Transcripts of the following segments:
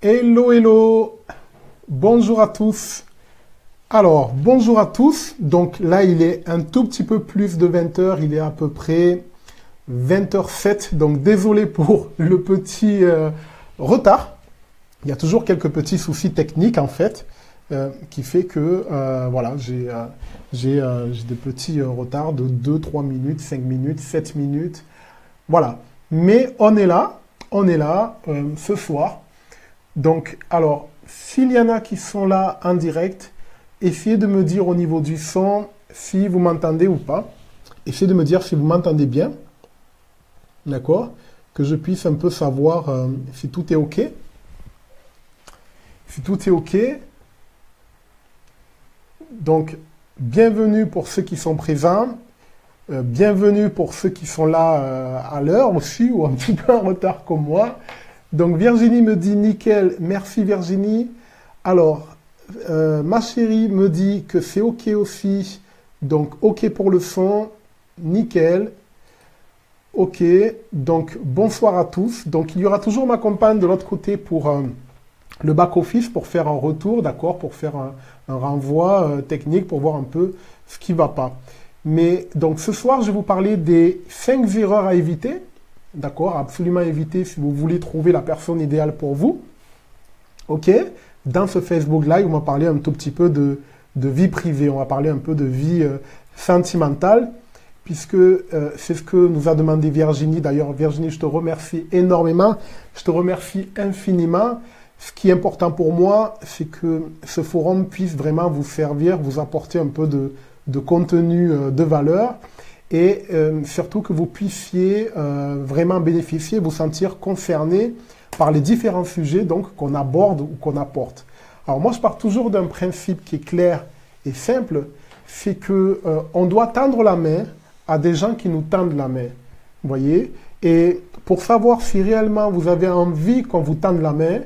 Hello, hello, bonjour à tous. Alors, bonjour à tous. Donc là, il est un tout petit peu plus de 20 heures. Il est à peu près 20h07. Donc désolé pour le petit retard. Il y a toujours quelques petits soucis techniques en fait, qui fait que voilà, j'ai des petits retards de 2, 3 minutes, 5 minutes, 7 minutes. Voilà. Mais on est là ce soir. Donc, alors, s'il y en a qui sont là en direct, essayez de me dire au niveau du son si vous m'entendez ou pas. Essayez de me dire si vous m'entendez bien. D'accord? Que je puisse un peu savoir si tout est OK. Si tout est OK. Donc, bienvenue pour ceux qui sont présents. Bienvenue pour ceux qui sont là à l'heure aussi, ou un petit peu en retard comme moi. Donc Virginie me dit nickel, merci Virginie. Alors, ma chérie me dit que c'est OK aussi. Donc OK pour le son, nickel. OK, donc bonsoir à tous. Donc il y aura toujours ma compagne de l'autre côté pour le back-office, pour faire un retour, d'accord, pour faire un renvoi technique, pour voir un peu ce qui ne va pas. Mais donc ce soir, je vais vous parler des 5 erreurs à éviter. D'accord, absolument éviter si vous voulez trouver la personne idéale pour vous. OK, dans ce Facebook Live, on va parler un tout petit peu de vie privée. On va parler un peu de vie sentimentale, puisque c'est ce que nous a demandé Virginie. D'ailleurs, Virginie, je te remercie énormément. Je te remercie infiniment. Ce qui est important pour moi, c'est que ce forum puisse vraiment vous servir, vous apporter un peu de contenu de valeur. Et surtout que vous puissiez vraiment bénéficier, vous sentir concerné par les différents sujets donc qu'on aborde ou qu'on apporte. Alors moi, je pars toujours d'un principe qui est clair et simple, c'est que on doit tendre la main à des gens qui nous tendent la main. Vous voyez? Et pour savoir si réellement vous avez envie qu'on vous tende la main,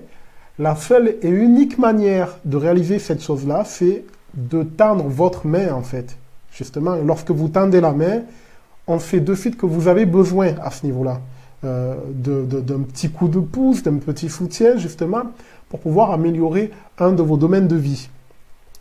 la seule et unique manière de réaliser cette chose-là, c'est de tendre votre main en fait. Justement, lorsque vous tendez la main, on sait de suite que vous avez besoin à ce niveau-là d'un petit coup de pouce, d'un petit soutien, justement, pour pouvoir améliorer un de vos domaines de vie.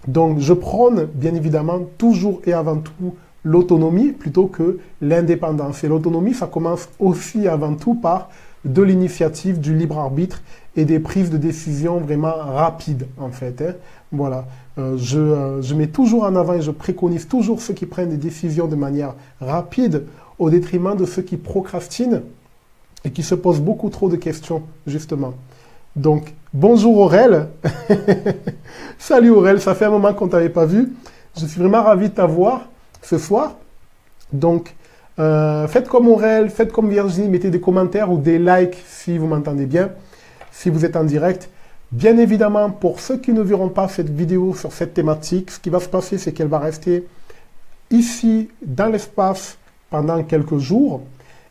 Donc, je prône, bien évidemment, toujours et avant tout l'autonomie plutôt que l'indépendance. Et l'autonomie, ça commence aussi avant tout par de l'initiative, du libre arbitre et des prises de décision vraiment rapides, en fait. Hein. Voilà. Je mets toujours en avant et je préconise toujours ceux qui prennent des décisions de manière rapide au détriment de ceux qui procrastinent et qui se posent beaucoup trop de questions, justement. Donc, bonjour Aurel. Salut Aurel, ça fait un moment qu'on ne t'avait pas vu. Je suis vraiment ravi de t'avoir ce soir. Donc, faites comme Aurel, faites comme Virginie, mettez des commentaires ou des likes si vous m'entendez bien, si vous êtes en direct. Bien évidemment, pour ceux qui ne verront pas cette vidéo sur cette thématique, ce qui va se passer, c'est qu'elle va rester ici, dans l'espace, pendant quelques jours.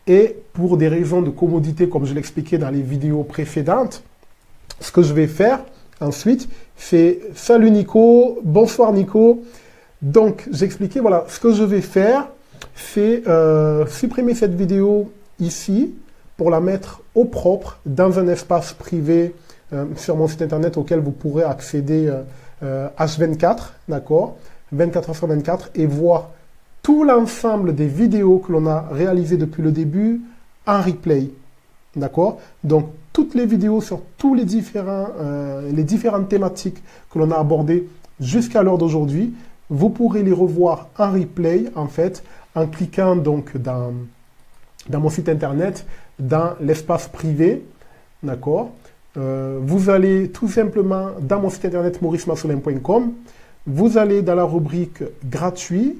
Et pour des raisons de commodité, comme je l'expliquais dans les vidéos précédentes, ce que je vais faire ensuite, c'est « Salut Nico, bonsoir Nico ». Donc, j'expliquais, voilà, ce que je vais faire, c'est supprimer cette vidéo ici pour la mettre au propre dans un espace privé sur mon site internet auquel vous pourrez accéder H24, d'accord, 24 heures sur 24, et voir tout l'ensemble des vidéos que l'on a réalisées depuis le début en replay, d'accord. Donc, toutes les vidéos sur tous les différentes thématiques que l'on a abordées jusqu'à l'heure d'aujourd'hui, vous pourrez les revoir en replay, en fait, en cliquant donc dans mon site internet, dans l'espace privé, d'accord. Vous allez tout simplement dans mon site internet mauricemassolin.com, vous allez dans la rubrique gratuit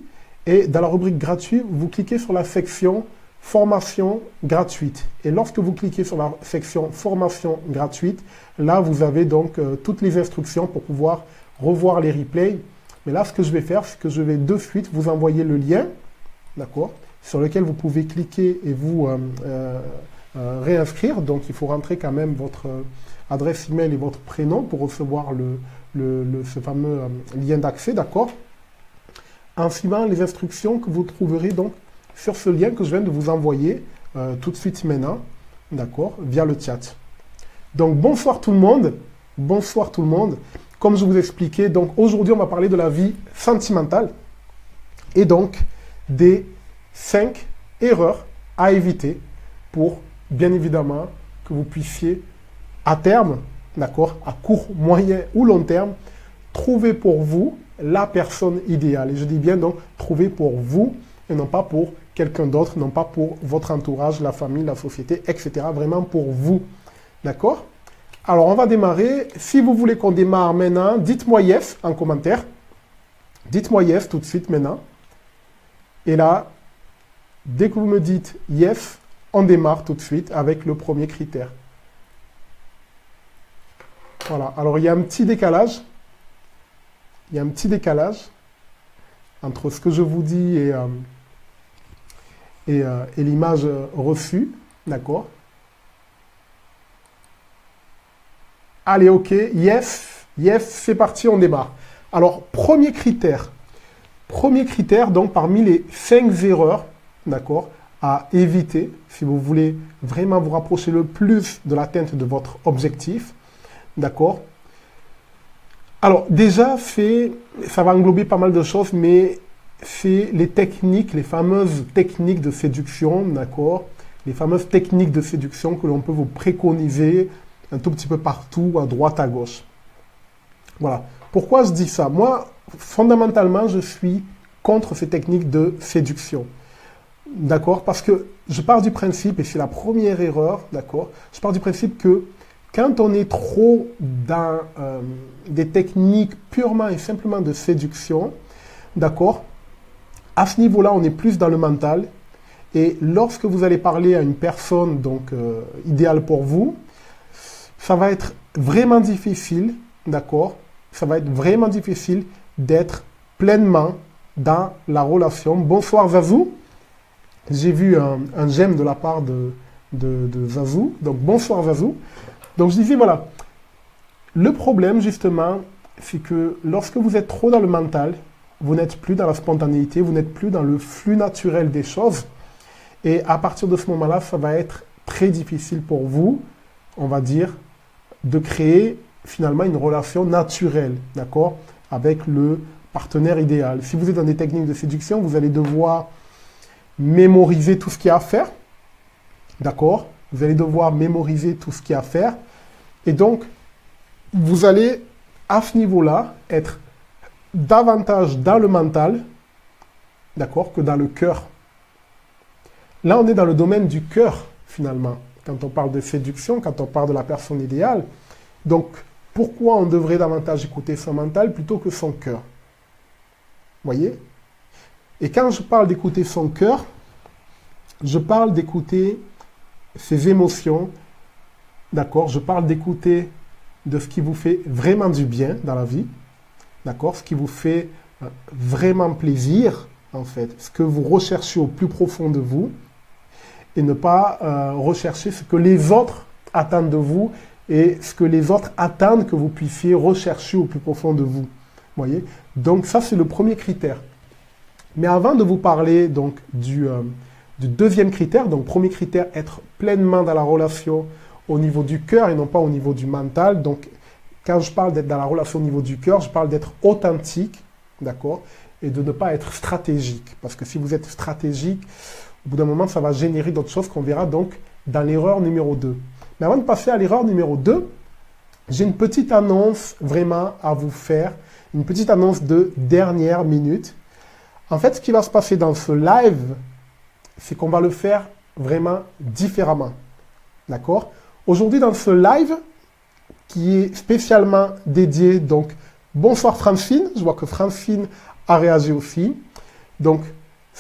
et dans la rubrique gratuit, vous cliquez sur la section formation gratuite. Et lorsque vous cliquez sur la section formation gratuite, là vous avez donc toutes les instructions pour pouvoir revoir les replays. Mais là, ce que je vais faire, c'est que je vais de suite vous envoyer le lien, d'accord, sur lequel vous pouvez cliquer et vous réinscrire. Donc, il faut rentrer quand même votre adresse email et votre prénom pour recevoir ce fameux lien d'accès, d'accord? En suivant les instructions que vous trouverez donc sur ce lien que je viens de vous envoyer tout de suite maintenant, d'accord, via le chat. Donc, bonsoir tout le monde. Bonsoir tout le monde. Comme je vous expliquais, donc aujourd'hui on va parler de la vie sentimentale et donc des 5 erreurs à éviter pour bien évidemment que vous puissiez à terme, d'accord, à court, moyen ou long terme, trouver pour vous la personne idéale. Et je dis bien donc trouver pour vous et non pas pour quelqu'un d'autre, non pas pour votre entourage, la famille, la société, etc. Vraiment pour vous. D'accord? Alors, on va démarrer. Si vous voulez qu'on démarre maintenant, dites-moi yes en commentaire. Dites-moi yes tout de suite maintenant. Et là, dès que vous me dites yes, on démarre tout de suite avec le premier critère. Voilà. Alors, il y a un petit décalage. Il y a un petit décalage entre ce que je vous dis et l'image reçue. D'accord? Allez, ok. Yes. Yes, c'est parti, on démarre. Alors, premier critère. Premier critère, donc, parmi les 5 erreurs, d'accord, à éviter si vous voulez vraiment vous rapprocher le plus de l'atteinte de votre objectif. D'accord? Alors, déjà, ça va englober pas mal de choses, mais c'est les techniques, les fameuses techniques de séduction, d'accord? Les fameuses techniques de séduction que l'on peut vous préconiser un tout petit peu partout, à droite, à gauche. Voilà. Pourquoi je dis ça? Moi, fondamentalement, je suis contre ces techniques de séduction. D'accord? Parce que je pars du principe, et c'est la première erreur, d'accord? Je pars du principe que quand on est trop dans des techniques purement et simplement de séduction, d'accord, à ce niveau-là, on est plus dans le mental. Et lorsque vous allez parler à une personne donc idéale pour vous, ça va être vraiment difficile, d'accord, ça va être vraiment difficile d'être pleinement dans la relation. Bonsoir Zazou. J'ai vu un j'aime de la part de Zazou. Donc bonsoir Zazou. Donc je disais, voilà, le problème justement, c'est que lorsque vous êtes trop dans le mental, vous n'êtes plus dans la spontanéité, vous n'êtes plus dans le flux naturel des choses. Et à partir de ce moment-là, ça va être très difficile pour vous, on va dire, de créer finalement une relation naturelle, d'accord, avec le partenaire idéal. Si vous êtes dans des techniques de séduction, vous allez devoir mémoriser tout ce qu'il y a à faire, d'accord? Vous allez devoir mémoriser tout ce qu'il y a à faire. Et donc, vous allez, à ce niveau-là, être davantage dans le mental, d'accord, que dans le cœur. Là, on est dans le domaine du cœur, finalement, quand on parle de séduction, quand on parle de la personne idéale. Donc, pourquoi on devrait davantage écouter son mental plutôt que son cœur? Voyez? Et quand je parle d'écouter son cœur, je parle d'écouter ses émotions, d'accord? Je parle d'écouter de ce qui vous fait vraiment du bien dans la vie, d'accord? Ce qui vous fait vraiment plaisir, en fait, ce que vous recherchez au plus profond de vous, et ne pas rechercher ce que les autres attendent de vous et ce que les autres attendent que vous puissiez rechercher au plus profond de vous. Voyez? Donc ça, c'est le premier critère. Mais avant de vous parler donc du deuxième critère, donc premier critère, être pleinement dans la relation au niveau du cœur et non pas au niveau du mental. Donc quand je parle d'être dans la relation au niveau du cœur, je parle d'être authentique, d'accord, et de ne pas être stratégique. Parce que si vous êtes stratégique, au bout d'un moment, ça va générer d'autres choses qu'on verra donc dans l'erreur numéro 2. Mais avant de passer à l'erreur numéro 2, j'ai une petite annonce vraiment à vous faire, une petite annonce de dernière minute. En fait, ce qui va se passer dans ce live, c'est qu'on va le faire vraiment différemment. D'accord? Aujourd'hui, dans ce live, qui est spécialement dédié, donc, bonsoir Francine, je vois que Francine a réagi aussi. Donc,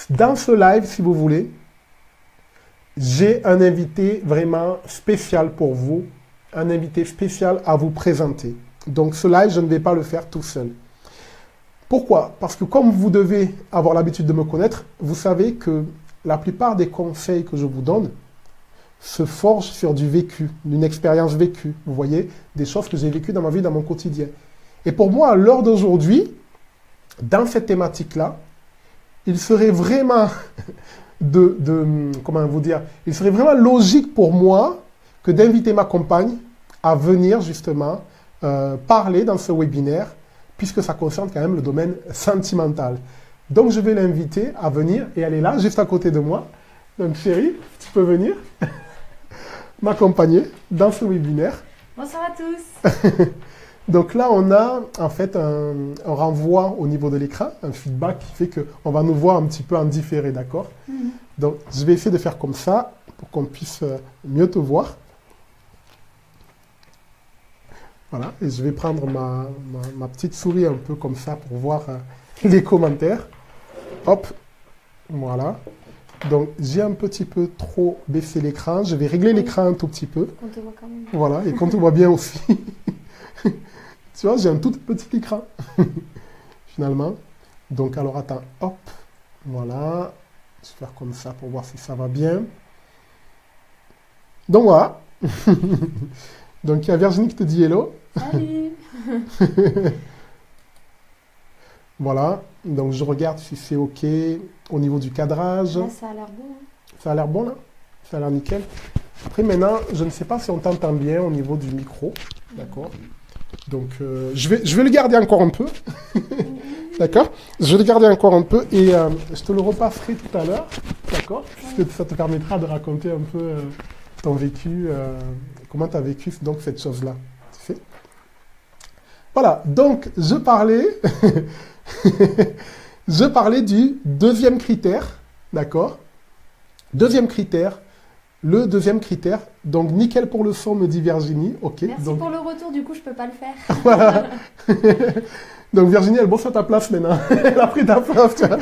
dans ce live, si vous voulez, j'ai un invité vraiment spécial pour vous, un invité spécial à vous présenter. Donc, ce live, je ne vais pas le faire tout seul. Pourquoi? Parce que comme vous devez avoir l'habitude de me connaître, vous savez que la plupart des conseils que je vous donne se forgent sur du vécu, d'une expérience vécue. Vous voyez, des choses que j'ai vécues dans ma vie, dans mon quotidien. Et pour moi, à l'heure d'aujourd'hui, dans cette thématique-là, il serait vraiment comment vous dire, il serait vraiment logique pour moi que d'inviter ma compagne à venir justement parler dans ce webinaire, puisque ça concerne quand même le domaine sentimental. Donc, je vais l'inviter à venir, et elle est là, juste à côté de moi. Donc, chérie, tu peux venir m'accompagner dans ce webinaire. Bonsoir à tous. Donc là, on a en fait un renvoi au niveau de l'écran, un feedback qui fait qu'on va nous voir un petit peu en différé, d'accord? Donc, je vais essayer de faire comme ça pour qu'on puisse mieux te voir. Voilà, et je vais prendre ma petite souris un peu comme ça pour voir les commentaires. Hop, voilà. Donc, j'ai un petit peu trop baissé l'écran. Je vais régler l'écran un tout petit peu. On te voit quand même. Voilà, et qu'on te voit bien aussi. Tu vois, j'ai un tout petit écran, finalement. Donc, alors, attends, hop, voilà. Je vais faire comme ça pour voir si ça va bien. Donc, voilà. Donc, il y a Virginie qui te dit hello. Salut. Voilà. Donc, je regarde si c'est OK au niveau du cadrage. Là, ça a l'air bon. Hein. Ça a l'air bon, là? Ça a l'air nickel. Après, maintenant, je ne sais pas si on t'entend bien au niveau du micro. D'accord? Donc, je vais le garder encore un peu. D'accord? Je vais le garder encore un peu et je te le repasserai tout à l'heure. D'accord? Puisque ça te permettra de raconter un peu ton vécu, comment tu as vécu donc, cette chose-là. Tu sais? Voilà. Donc, je parlais, je parlais du deuxième critère. D'accord? Deuxième critère. Le deuxième critère, donc nickel pour le son, me dit Virginie. Ok. Merci donc, pour le retour, du coup je peux pas le faire. voilà. Donc Virginie, elle bosse à ta place maintenant. Elle a pris ta place, tu vois.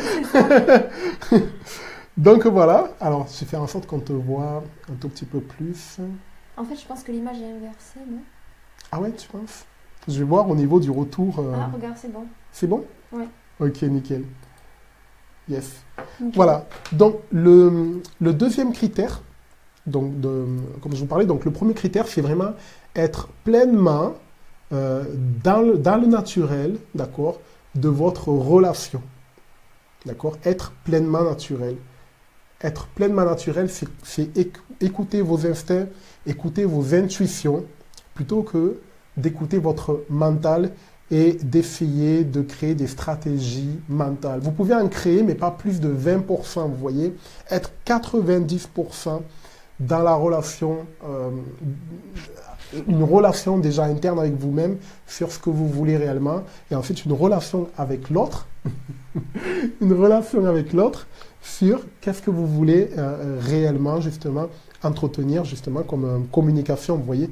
Donc voilà. Alors, je vais faire en sorte qu'on te voit un tout petit peu plus. En fait, je pense que l'image est inversée, non? Ah ouais, tu penses? Je vais voir au niveau du retour. Ah, regarde, c'est bon. C'est bon? Ouais. Ok, nickel. Yes. Nickel. Voilà. Donc, le deuxième critère, donc comme je vous parlais, donc le premier critère, c'est vraiment être pleinement dans le naturel, d'accord, de votre relation. D'accord? Être pleinement naturel. Être pleinement naturel, c'est écouter vos instincts, écouter vos intuitions, plutôt que d'écouter votre mental et d'essayer de créer des stratégies mentales. Vous pouvez en créer, mais pas plus de 20%, vous voyez. Être 90% dans la relation, une relation déjà interne avec vous-même sur ce que vous voulez réellement, et ensuite une relation avec l'autre, une relation avec l'autre sur qu'est-ce que vous voulez réellement, justement, entretenir, justement, comme communication, vous voyez.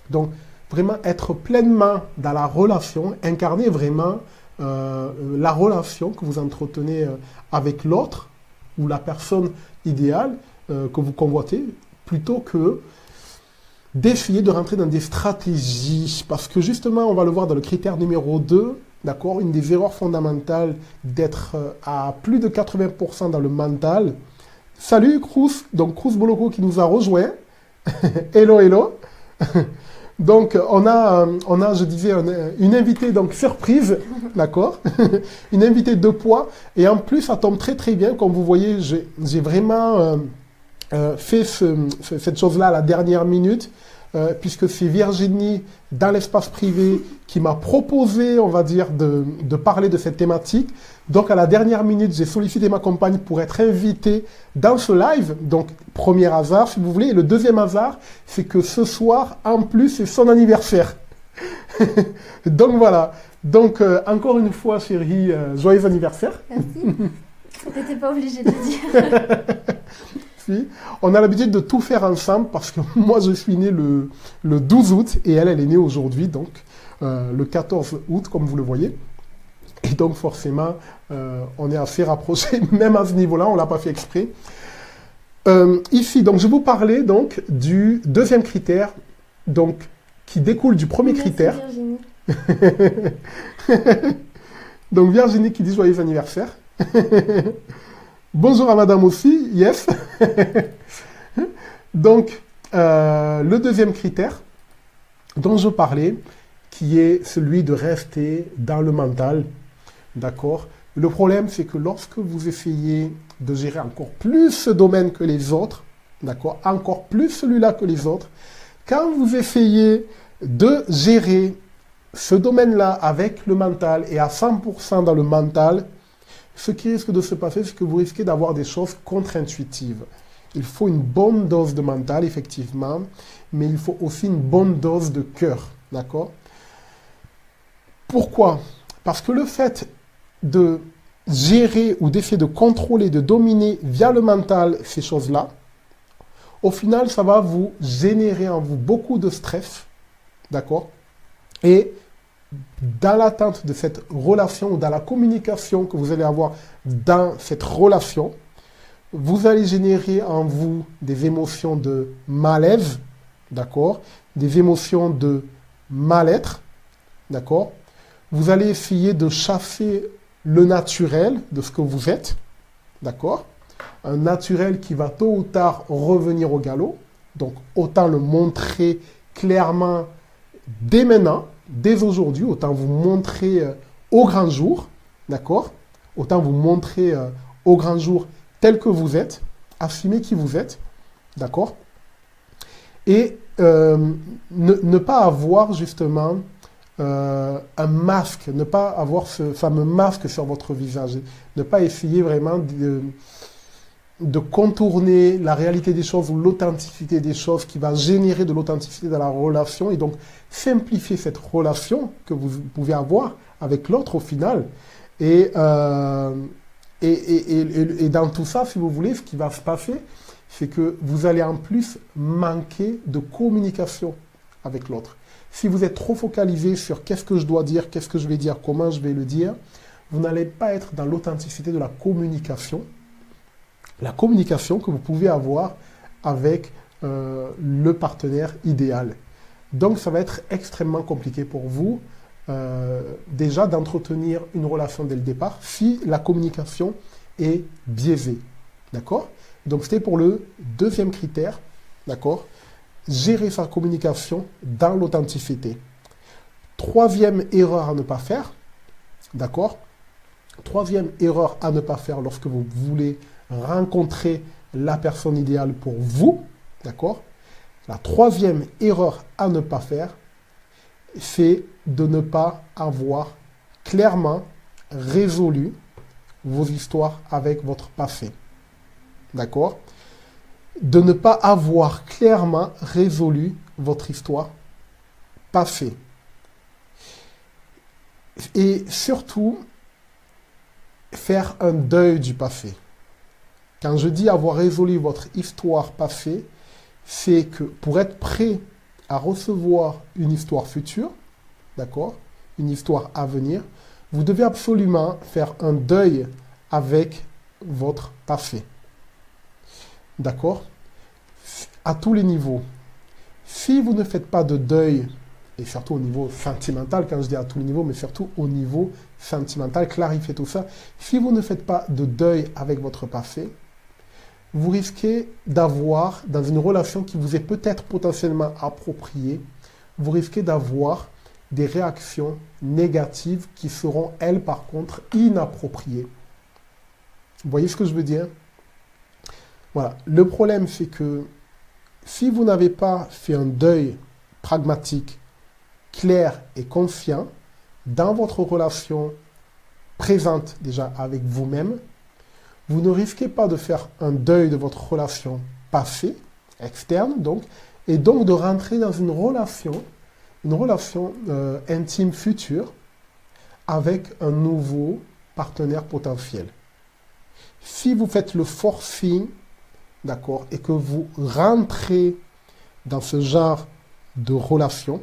Donc, vraiment être pleinement dans la relation, incarner vraiment la relation que vous entretenez avec l'autre ou la personne idéale que vous convoitez, plutôt que d'essayer de rentrer dans des stratégies. Parce que justement, on va le voir dans le critère numéro 2, d'accord, une des erreurs fondamentales d'être à plus de 80% dans le mental. Salut Cruz, donc Cruz Boloko qui nous a rejoint. Hello, hello. Donc, on a, je disais, une invitée donc surprise, d'accord, une invitée de poids, et en plus, ça tombe très très bien, comme vous voyez, j'ai vraiment fait cette chose-là à la dernière minute, puisque c'est Virginie, dans l'espace privé, qui m'a proposé, on va dire, de parler de cette thématique. Donc, à la dernière minute, j'ai sollicité ma compagne pour être invitée dans ce live. Donc, premier hasard, si vous voulez. Et le deuxième hasard, c'est que ce soir, en plus, c'est son anniversaire. Donc, voilà. Donc, encore une fois, chérie, joyeux anniversaire. Merci. T'étais pas obligé de le dire. Si. On a l'habitude de tout faire ensemble parce que moi, je suis né le 12 août et elle est née aujourd'hui, donc le 14 août, comme vous le voyez. Et donc, forcément, on est assez rapprochés, même à ce niveau-là, on ne l'a pas fait exprès. Ici, donc, je vous parlais donc, du deuxième critère, donc, qui découle du premier critère. Virginie. Donc, Virginie qui dit joyeux anniversaire. Bonjour à madame aussi, yes. Donc, le deuxième critère dont je parlais, qui est celui de rester dans le mental, d'accord? Le problème, c'est que lorsque vous essayez de gérer encore plus ce domaine que les autres, d'accord? Encore plus celui-là que les autres, quand vous essayez de gérer ce domaine-là, avec le mental, et à 100% dans le mental, ce qui risque de se passer, c'est que vous risquez d'avoir des choses contre-intuitives. Il faut une bonne dose de mental, effectivement, mais il faut aussi une bonne dose de cœur, d'accord? Pourquoi? Parce que le fait de gérer ou d'essayer de contrôler, de dominer via le mental ces choses-là, au final, ça va vous générer en vous beaucoup de stress, d'accord? Et dans l'attente de cette relation ou dans la communication que vous allez avoir dans cette relation, vous allez générer en vous des émotions de malaise, d'accord? Des émotions de mal-être, d'accord? Vous allez essayer de chasser le naturel de ce que vous êtes, d'accord? Un naturel qui va tôt ou tard revenir au galop. Donc, autant le montrer clairement dès maintenant, dès aujourd'hui, autant vous montrer au grand jour, d'accord? Autant vous montrer au grand jour tel que vous êtes, assumer qui vous êtes, d'accord? Et ne pas avoir justement un masque, ne pas avoir ce fameux masque sur votre visage, ne pas essayer vraiment de contourner la réalité des choses ou l'authenticité des choses qui va générer de l'authenticité dans la relation et donc simplifier cette relation que vous pouvez avoir avec l'autre au final. Et dans tout ça, si vous voulez, ce qui va se passer, c'est que vous allez en plus manquer de communication avec l'autre. Si vous êtes trop focalisé sur qu'est-ce que je dois dire, qu'est-ce que je vais dire, comment je vais le dire, vous n'allez pas être dans l'authenticité de la communication. La communication que vous pouvez avoir avec le partenaire idéal. Donc, ça va être extrêmement compliqué pour vous, déjà, d'entretenir une relation dès le départ, si la communication est biaisée. D'accord? Donc, c'était pour le deuxième critère. D'accord? Gérer sa communication dans l'authenticité. Troisième erreur à ne pas faire. D'accord? Troisième erreur à ne pas faire lorsque vous voulez rencontrer la personne idéale pour vous, d'accord? La troisième erreur à ne pas faire, c'est de ne pas avoir clairement résolu vos histoires avec votre passé, d'accord? De ne pas avoir clairement résolu votre histoire passée. Et surtout, faire un deuil du passé. Quand je dis avoir résolu votre histoire passée, c'est que pour être prêt à recevoir une histoire future, d'accord, une histoire à venir, vous devez absolument faire un deuil avec votre passé. D'accord? À tous les niveaux. Si vous ne faites pas de deuil, et surtout au niveau sentimental, quand je dis à tous les niveaux, mais surtout au niveau sentimental, clarifiez tout ça. Si vous ne faites pas de deuil avec votre passé, vous risquez d'avoir, dans une relation qui vous est peut-être potentiellement appropriée, vous risquez d'avoir des réactions négatives qui seront, elles, par contre, inappropriées. Vous voyez ce que je veux dire? Voilà. Le problème, c'est que si vous n'avez pas fait un deuil pragmatique, clair et confiant dans votre relation présente déjà avec vous-même, vous ne risquez pas de faire un deuil de votre relation passée, externe donc, et donc de rentrer dans une relation intime future avec un nouveau partenaire potentiel. Si vous faites le forcing, d'accord, et que vous rentrez dans ce genre de relation,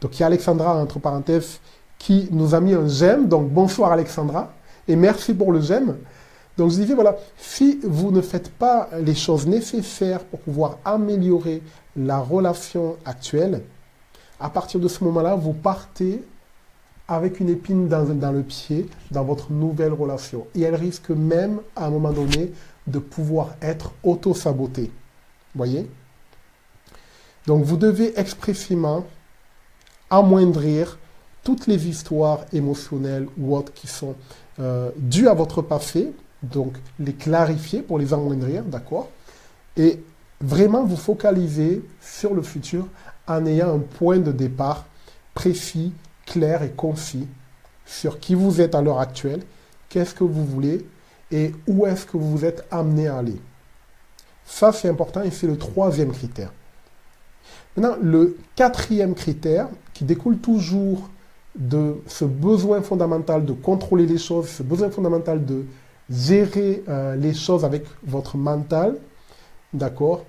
donc il y a Alexandra, entre parenthèses, qui nous a mis un j'aime, donc bonsoir Alexandra, et merci pour le j'aime. Donc je disais, voilà, si vous ne faites pas les choses nécessaires pour pouvoir améliorer la relation actuelle, à partir de ce moment-là, vous partez avec une épine dans le pied dans votre nouvelle relation. Et elle risque même, à un moment donné, de pouvoir être auto-sabotée. Voyez? Donc vous devez expressément amoindrir toutes les histoires émotionnelles ou autres qui sont dues à votre passé, donc les clarifier pour les amoindrir, d'accord? Et vraiment vous focaliser sur le futur en ayant un point de départ précis, clair et concis sur qui vous êtes à l'heure actuelle, qu'est-ce que vous voulez et où est-ce que vous vous êtes amené à aller. Ça, c'est important et c'est le troisième critère. Maintenant, le quatrième critère, qui découle toujours de ce besoin fondamental de contrôler les choses, ce besoin fondamental de gérer les choses avec votre mental, d'accord?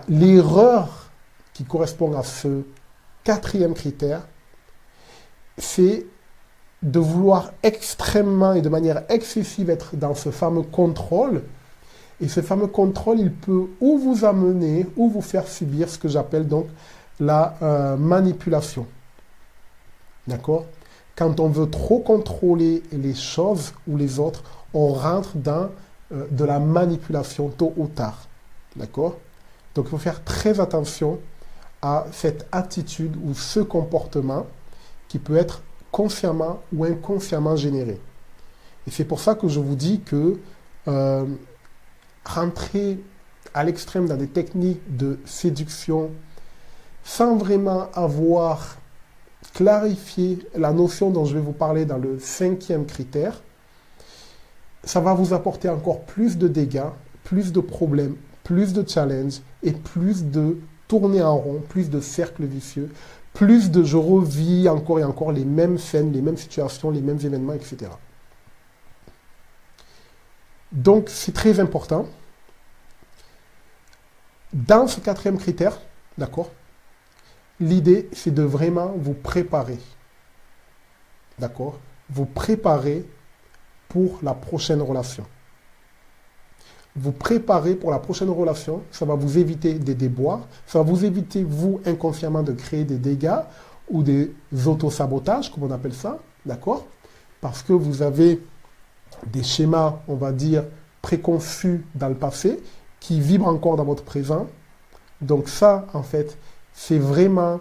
L'erreur qui correspond à ce quatrième critère, c'est de vouloir extrêmement et de manière excessive être dans ce fameux contrôle. Et ce fameux contrôle, il peut ou vous amener ou vous faire subir ce que j'appelle donc la manipulation. D'accord? Quand on veut trop contrôler les choses ou les autres, on rentre dans de la manipulation tôt ou tard. D'accord? Donc il faut faire très attention à cette attitude ou ce comportement qui peut être consciemment ou inconsciemment généré. Et c'est pour ça que je vous dis que rentrer à l'extrême dans des techniques de séduction sans vraiment avoir clarifié la notion dont je vais vous parler dans le cinquième critère, ça va vous apporter encore plus de dégâts, plus de problèmes, plus de challenges et plus de tourner en rond, plus de cercles vicieux, plus de je revis encore et encore les mêmes scènes, les mêmes situations, les mêmes événements, etc. Donc, c'est très important. Dans ce quatrième critère, d'accord, l'idée, c'est de vraiment vous préparer. D'accord? Vous préparer pour la prochaine relation. Vous préparer pour la prochaine relation, ça va vous éviter des déboires, ça va vous éviter, vous, inconsciemment, de créer des dégâts ou des autosabotages, comme on appelle ça, d'accord? Parce que vous avez des schémas, on va dire, préconçus dans le passé, qui vibrent encore dans votre présent. Donc ça, en fait, c'est vraiment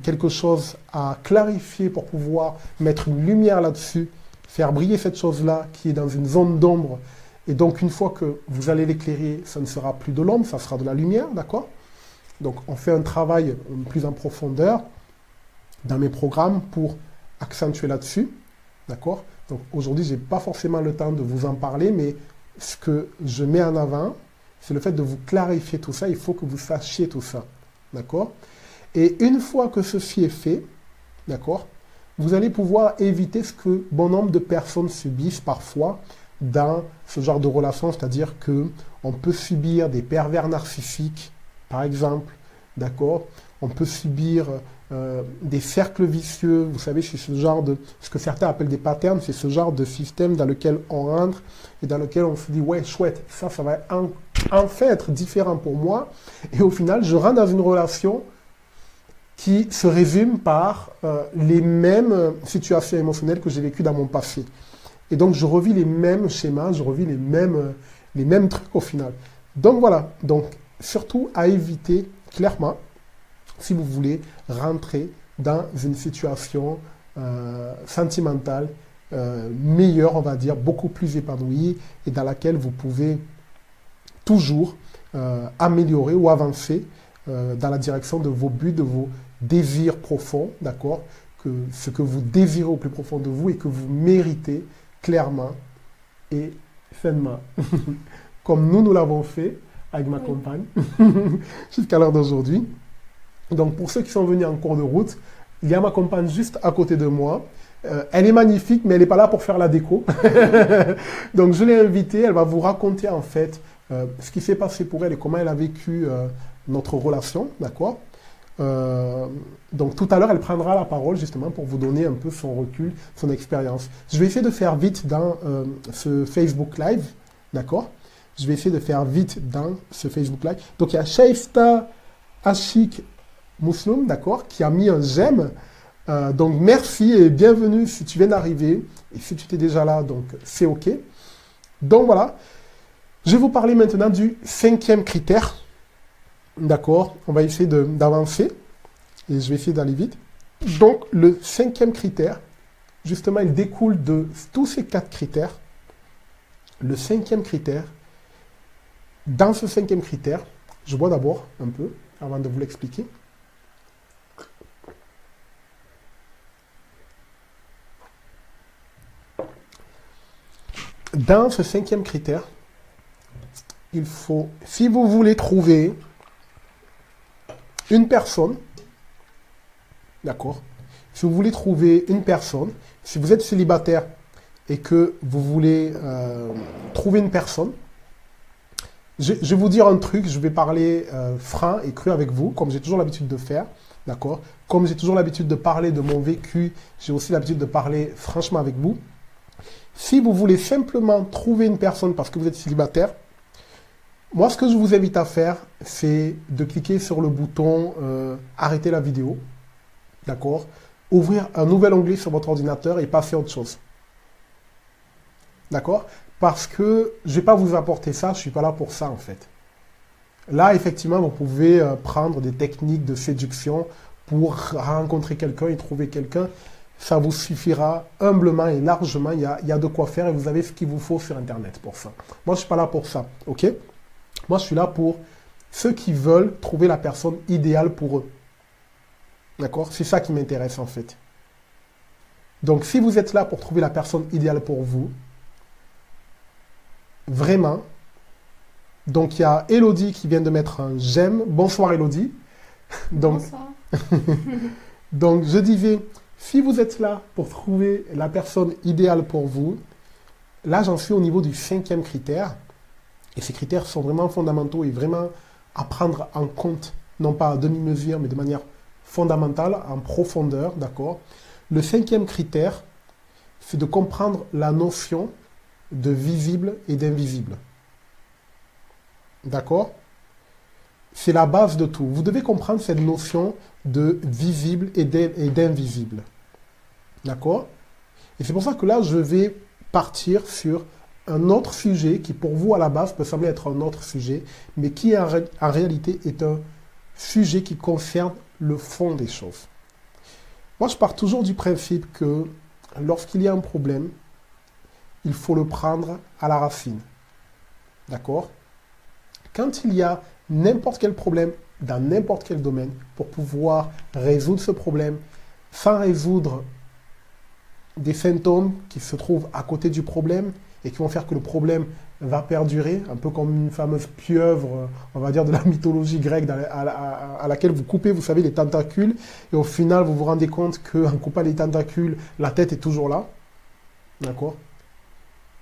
quelque chose à clarifier pour pouvoir mettre une lumière là-dessus, faire briller cette chose-là qui est dans une zone d'ombre. Et donc, une fois que vous allez l'éclairer, ça ne sera plus de l'ombre, ça sera de la lumière, d'accord? Donc, on fait un travail plus en profondeur dans mes programmes pour accentuer là-dessus, d'accord? Donc, aujourd'hui, je n'ai pas forcément le temps de vous en parler, mais ce que je mets en avant, c'est le fait de vous clarifier tout ça. Il faut que vous sachiez tout ça, d'accord? Et une fois que ceci est fait, d'accord, vous allez pouvoir éviter ce que bon nombre de personnes subissent parfois dans ce genre de relation, c'est-à-dire qu'on peut subir des pervers narcissiques, par exemple, d'accord? On peut subir des cercles vicieux, vous savez, c'est ce genre de, ce que certains appellent des patterns, c'est ce genre de système dans lequel on rentre et dans lequel on se dit, ouais, chouette, ça va enfin être différent pour moi. Et au final, je rentre dans une relation qui se résume par les mêmes situations émotionnelles que j'ai vécues dans mon passé. Et donc, je revis les mêmes schémas, je revis les mêmes trucs au final. Donc, voilà. Donc, surtout à éviter, clairement, si vous voulez rentrer dans une situation sentimentale meilleure, on va dire, beaucoup plus épanouie et dans laquelle vous pouvez toujours améliorer ou avancer dans la direction de vos buts, de vos désirs profonds, d'accord? Que ce que vous désirez au plus profond de vous et que vous méritez clairement et sainement. Comme nous l'avons fait avec ma compagne jusqu'à l'heure d'aujourd'hui. Donc, pour ceux qui sont venus en cours de route, il y a ma compagne juste à côté de moi. Elle est magnifique, mais elle n'est pas là pour faire la déco. Donc, je l'ai invitée. Elle va vous raconter, en fait, ce qui s'est passé pour elle et comment elle a vécu notre relation, d'accord? Donc, tout à l'heure, elle prendra la parole, justement, pour vous donner un peu son recul, son expérience. Je vais essayer de faire vite dans ce Facebook Live, d'accord? Je vais essayer de faire vite dans ce Facebook Live. Donc, il y a Shaista Ashik Mousloum, d'accord, qui a mis un j'aime. Donc, merci et bienvenue si tu viens d'arriver. Et si tu étais déjà là, donc c'est OK. Donc, voilà. Je vais vous parler maintenant du cinquième critère. D'accord, on va essayer d'avancer. Et je vais essayer d'aller vite. Donc, le cinquième critère, justement, il découle de tous ces quatre critères. Le cinquième critère, dans ce cinquième critère, je bois d'abord un peu, avant de vous l'expliquer. dans ce 5e critère, il faut, si vous voulez trouver une personne, d'accord, si vous voulez trouver une personne, si vous êtes célibataire et que vous voulez trouver une personne, je vais vous dire un truc, je vais parler franc et cru avec vous, comme j'ai toujours l'habitude de faire, d'accord? Comme j'ai toujours l'habitude de parler de mon vécu, j'ai aussi l'habitude de parler franchement avec vous. Si vous voulez simplement trouver une personne parce que vous êtes célibataire, moi, ce que je vous invite à faire, c'est de cliquer sur le bouton arrêter la vidéo, d'accord? Ouvrir un nouvel onglet sur votre ordinateur et passer à autre chose. D'accord? Parce que je ne vais pas vous apporter ça, je ne suis pas là pour ça en fait. Là, effectivement, vous pouvez prendre des techniques de séduction pour rencontrer quelqu'un et trouver quelqu'un. Ça vous suffira humblement et largement, il y a de quoi faire et vous avez ce qu'il vous faut sur Internet pour ça. Moi, je ne suis pas là pour ça, ok? Moi, je suis là pour ceux qui veulent trouver la personne idéale pour eux. D'accord? C'est ça qui m'intéresse en fait. Donc, si vous êtes là pour trouver la personne idéale pour vous, vraiment, donc il y a Elodie qui vient de mettre un j'aime. Bonsoir Elodie. Donc, Bonsoir. donc, je disais, si vous êtes là pour trouver la personne idéale pour vous, là, j'en suis au niveau du 5e critère. Et ces critères sont vraiment fondamentaux et vraiment à prendre en compte, non pas à demi-mesure, mais de manière fondamentale, en profondeur, d'accord? Le 5e critère, c'est de comprendre la notion de visible et d'invisible. D'accord? C'est la base de tout. Vous devez comprendre cette notion de visible et d'invisible. D'accord? Et c'est pour ça que là, je vais partir sur un autre sujet qui, pour vous, à la base, peut sembler être un autre sujet, mais qui, en réalité, est un sujet qui concerne le fond des choses. Moi, je pars toujours du principe que lorsqu'il y a un problème, il faut le prendre à la racine. D'accord? Quand il y a n'importe quel problème dans n'importe quel domaine, pour pouvoir résoudre ce problème, sans résoudre des symptômes qui se trouvent à côté du problème et qui vont faire que le problème va perdurer, un peu comme une fameuse pieuvre, on va dire de la mythologie grecque, à laquelle vous coupez, vous savez, les tentacules, et au final, vous vous rendez compte qu'en coupant les tentacules, la tête est toujours là. D'accord?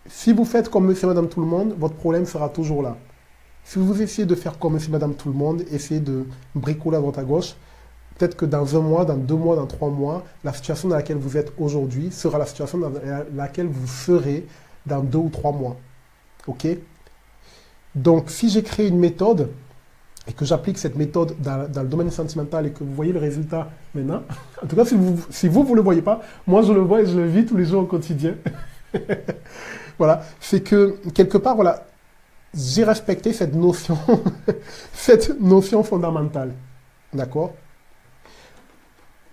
Si vous faites comme monsieur et madame tout le monde, votre problème sera toujours là. Si vous essayez de faire comme monsieur et madame tout le monde, essayez de bricoler à droite à gauche, peut-être que dans 1 mois, dans 2 mois, dans 3 mois, la situation dans laquelle vous êtes aujourd'hui sera la situation dans laquelle vous serez dans 2 ou 3 mois. Ok? Donc, si j'ai créé une méthode et que j'applique cette méthode dans le domaine sentimental et que vous voyez le résultat maintenant, en tout cas, si vous ne le voyez pas, moi, je le vois et je le vis tous les jours au quotidien. Voilà. C'est que, quelque part, voilà, j'ai respecté cette notion, cette notion fondamentale. D'accord?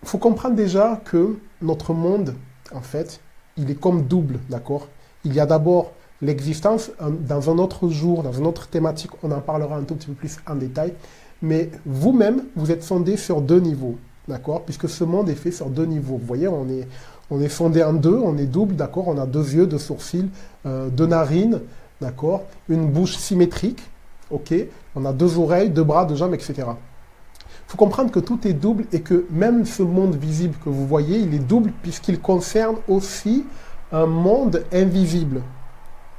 Il faut comprendre déjà que notre monde, en fait, il est comme double, d'accord? Il y a d'abord l'existence, dans un autre jour, dans une autre thématique, on en parlera un tout petit peu plus en détail, mais vous-même, vous êtes fondé sur 2 niveaux, d'accord? Puisque ce monde est fait sur 2 niveaux. Vous voyez, on est fondé en 2, on est double, d'accord? On a 2 yeux, 2 sourcils, 2 narines, d'accord? Une bouche symétrique, ok? On a 2 oreilles, 2 bras, 2 jambes, etc. Il faut comprendre que tout est double et que même ce monde visible que vous voyez, il est double puisqu'il concerne aussi un monde invisible.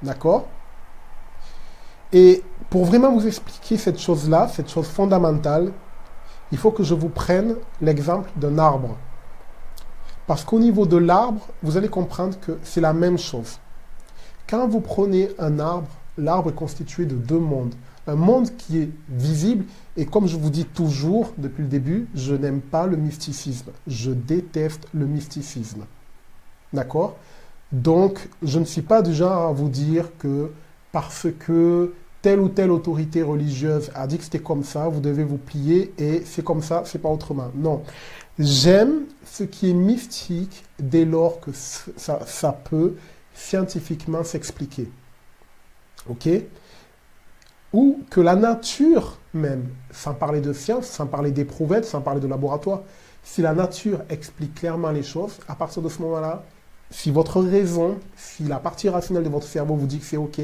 D'accord? Et pour vraiment vous expliquer cette chose-là, cette chose fondamentale, il faut que je vous prenne l'exemple d'un arbre. Parce qu'au niveau de l'arbre, vous allez comprendre que c'est la même chose. Quand vous prenez un arbre, l'arbre est constitué de 2 mondes. Un monde qui est visible, et comme je vous dis toujours depuis le début, je n'aime pas le mysticisme. Je déteste le mysticisme. D'accord? Donc, je ne suis pas du genre à vous dire que parce que telle ou telle autorité religieuse a dit que c'était comme ça, vous devez vous plier et c'est comme ça, c'est pas autrement. Non. J'aime ce qui est mystique dès lors que ça peut scientifiquement s'expliquer. Ok? Ou que la nature même, sans parler de science, sans parler d'éprouvettes, sans parler de laboratoire, si la nature explique clairement les choses, à partir de ce moment-là, si votre raison, si la partie rationnelle de votre cerveau vous dit que c'est OK,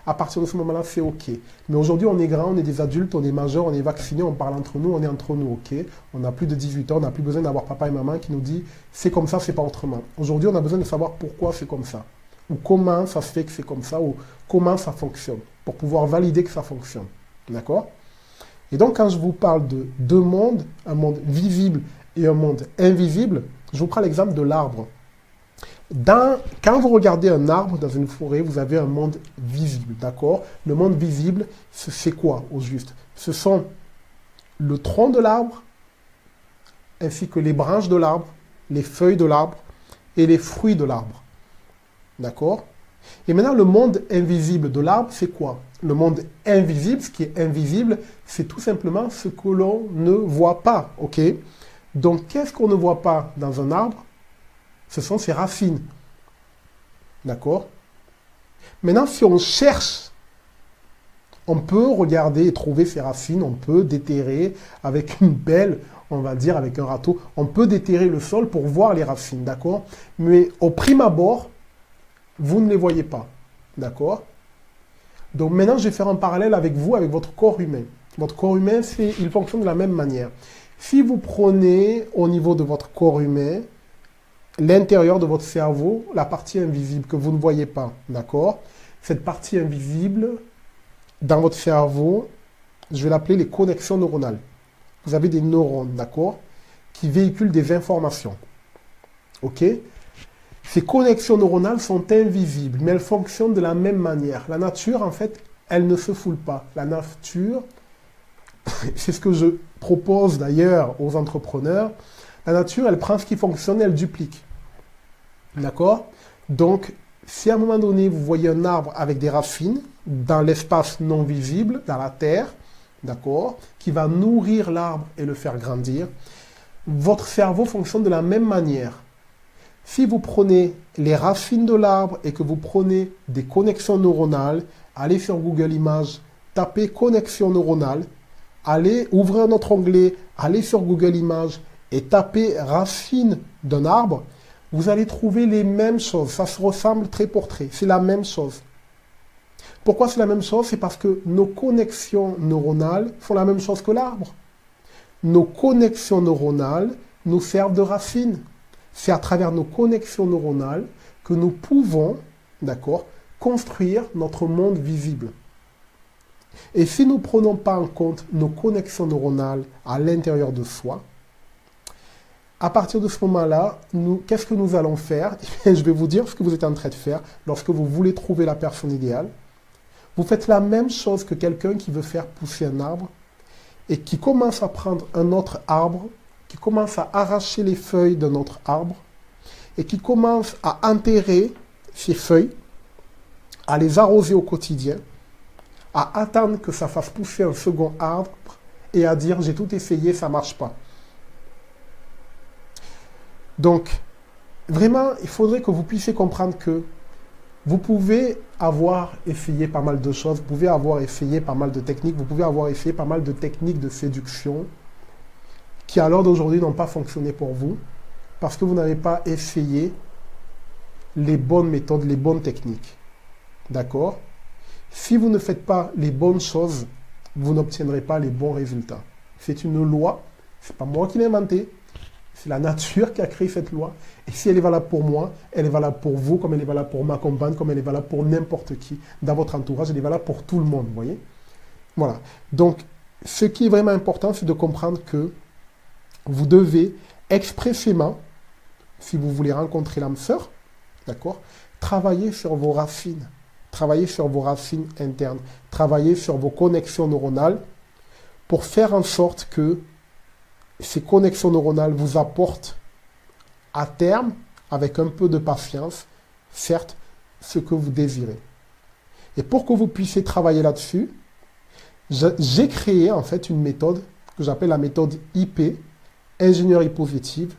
à partir de ce moment-là, c'est OK. Mais aujourd'hui, on est grand, on est des adultes, on est majeurs, on est vaccinés, on parle entre nous, on est entre nous, OK. On a plus de 18 ans, on n'a plus besoin d'avoir papa et maman qui nous disent c'est comme ça, c'est pas autrement. Aujourd'hui, on a besoin de savoir pourquoi c'est comme ça. Ou comment ça se fait que c'est comme ça, ou comment ça fonctionne, pour pouvoir valider que ça fonctionne. D'accord? Et donc, quand je vous parle de deux mondes, un monde visible et un monde invisible, je vous prends l'exemple de l'arbre. Quand vous regardez un arbre dans une forêt, vous avez un monde visible, d'accord? Le monde visible, c'est quoi au juste? Ce sont le tronc de l'arbre, ainsi que les branches de l'arbre, les feuilles de l'arbre et les fruits de l'arbre. D'accord? Et maintenant, le monde invisible de l'arbre, c'est quoi? Le monde invisible, ce qui est invisible, c'est tout simplement ce que l'on ne voit pas, ok? Donc, qu'est-ce qu'on ne voit pas dans un arbre? Ce sont ses racines. D'accord? Maintenant, si on cherche, on peut regarder et trouver ses racines, on peut déterrer avec une pelle, on va dire, avec un râteau, on peut déterrer le sol pour voir les racines, d'accord? Mais au prime abord, vous ne les voyez pas, d'accord? Donc maintenant, je vais faire un parallèle avec vous, avec votre corps humain. Votre corps humain, il fonctionne de la même manière. Si vous prenez au niveau de votre corps humain, l'intérieur de votre cerveau, la partie invisible que vous ne voyez pas, d'accord? Cette partie invisible, dans votre cerveau, je vais l'appeler les connexions neuronales. Vous avez des neurones, d'accord? Qui véhiculent des informations, ok? Ces connexions neuronales sont invisibles, mais elles fonctionnent de la même manière. La nature, en fait, elle ne se foule pas. La nature, c'est ce que je propose d'ailleurs aux entrepreneurs. La nature, elle prend ce qui fonctionne et elle duplique. D'accord? Donc, si à un moment donné, vous voyez un arbre avec des racines dans l'espace non visible, dans la terre, d'accord, qui va nourrir l'arbre et le faire grandir, votre cerveau fonctionne de la même manière. Si vous prenez les racines de l'arbre et que vous prenez des connexions neuronales, allez sur Google Images, tapez connexion neuronale, allez ouvrir un autre onglet, allez sur Google Images et tapez racines d'un arbre, vous allez trouver les mêmes choses. Ça se ressemble trait pour trait. C'est la même chose. Pourquoi c'est la même chose? C'est parce que nos connexions neuronales font la même chose que l'arbre. Nos connexions neuronales nous servent de racines. C'est à travers nos connexions neuronales que nous pouvons, d'accord, construire notre monde visible. Et si nous ne prenons pas en compte nos connexions neuronales à l'intérieur de soi, à partir de ce moment-là, qu'est-ce que nous allons faire? Je vais vous dire ce que vous êtes en train de faire lorsque vous voulez trouver la personne idéale. Vous faites la même chose que quelqu'un qui veut faire pousser un arbre et qui commence à prendre un autre arbre, qui commence à arracher les feuilles d'un autre arbre et qui commence à enterrer ces feuilles, à les arroser au quotidien, à attendre que ça fasse pousser un second arbre et à dire « j'ai tout essayé, ça ne marche pas ». Donc, vraiment, il faudrait que vous puissiez comprendre que vous pouvez avoir essayé pas mal de choses, vous pouvez avoir essayé pas mal de techniques, vous pouvez avoir essayé pas mal de techniques de séduction qui, à l'heure d'aujourd'hui, n'ont pas fonctionné pour vous parce que vous n'avez pas essayé les bonnes méthodes, les bonnes techniques. D'accord? Si vous ne faites pas les bonnes choses, vous n'obtiendrez pas les bons résultats. C'est une loi, ce n'est pas moi qui l'ai inventée. C'est la nature qui a créé cette loi. Et si elle est valable pour moi, elle est valable pour vous, comme elle est valable pour ma compagne, comme elle est valable pour n'importe qui. Dans votre entourage, elle est valable pour tout le monde, vous voyez? Voilà. Donc, ce qui est vraiment important, c'est de comprendre que vous devez expressément, si vous voulez rencontrer l'âme sœur, d'accord, travailler sur vos racines. Travailler sur vos racines internes. Travailler sur vos connexions neuronales pour faire en sorte que ces connexions neuronales vous apportent à terme, avec un peu de patience, certes, ce que vous désirez. Et pour que vous puissiez travailler là-dessus, j'ai créé en fait une méthode que j'appelle la méthode IP, ingénierie positive.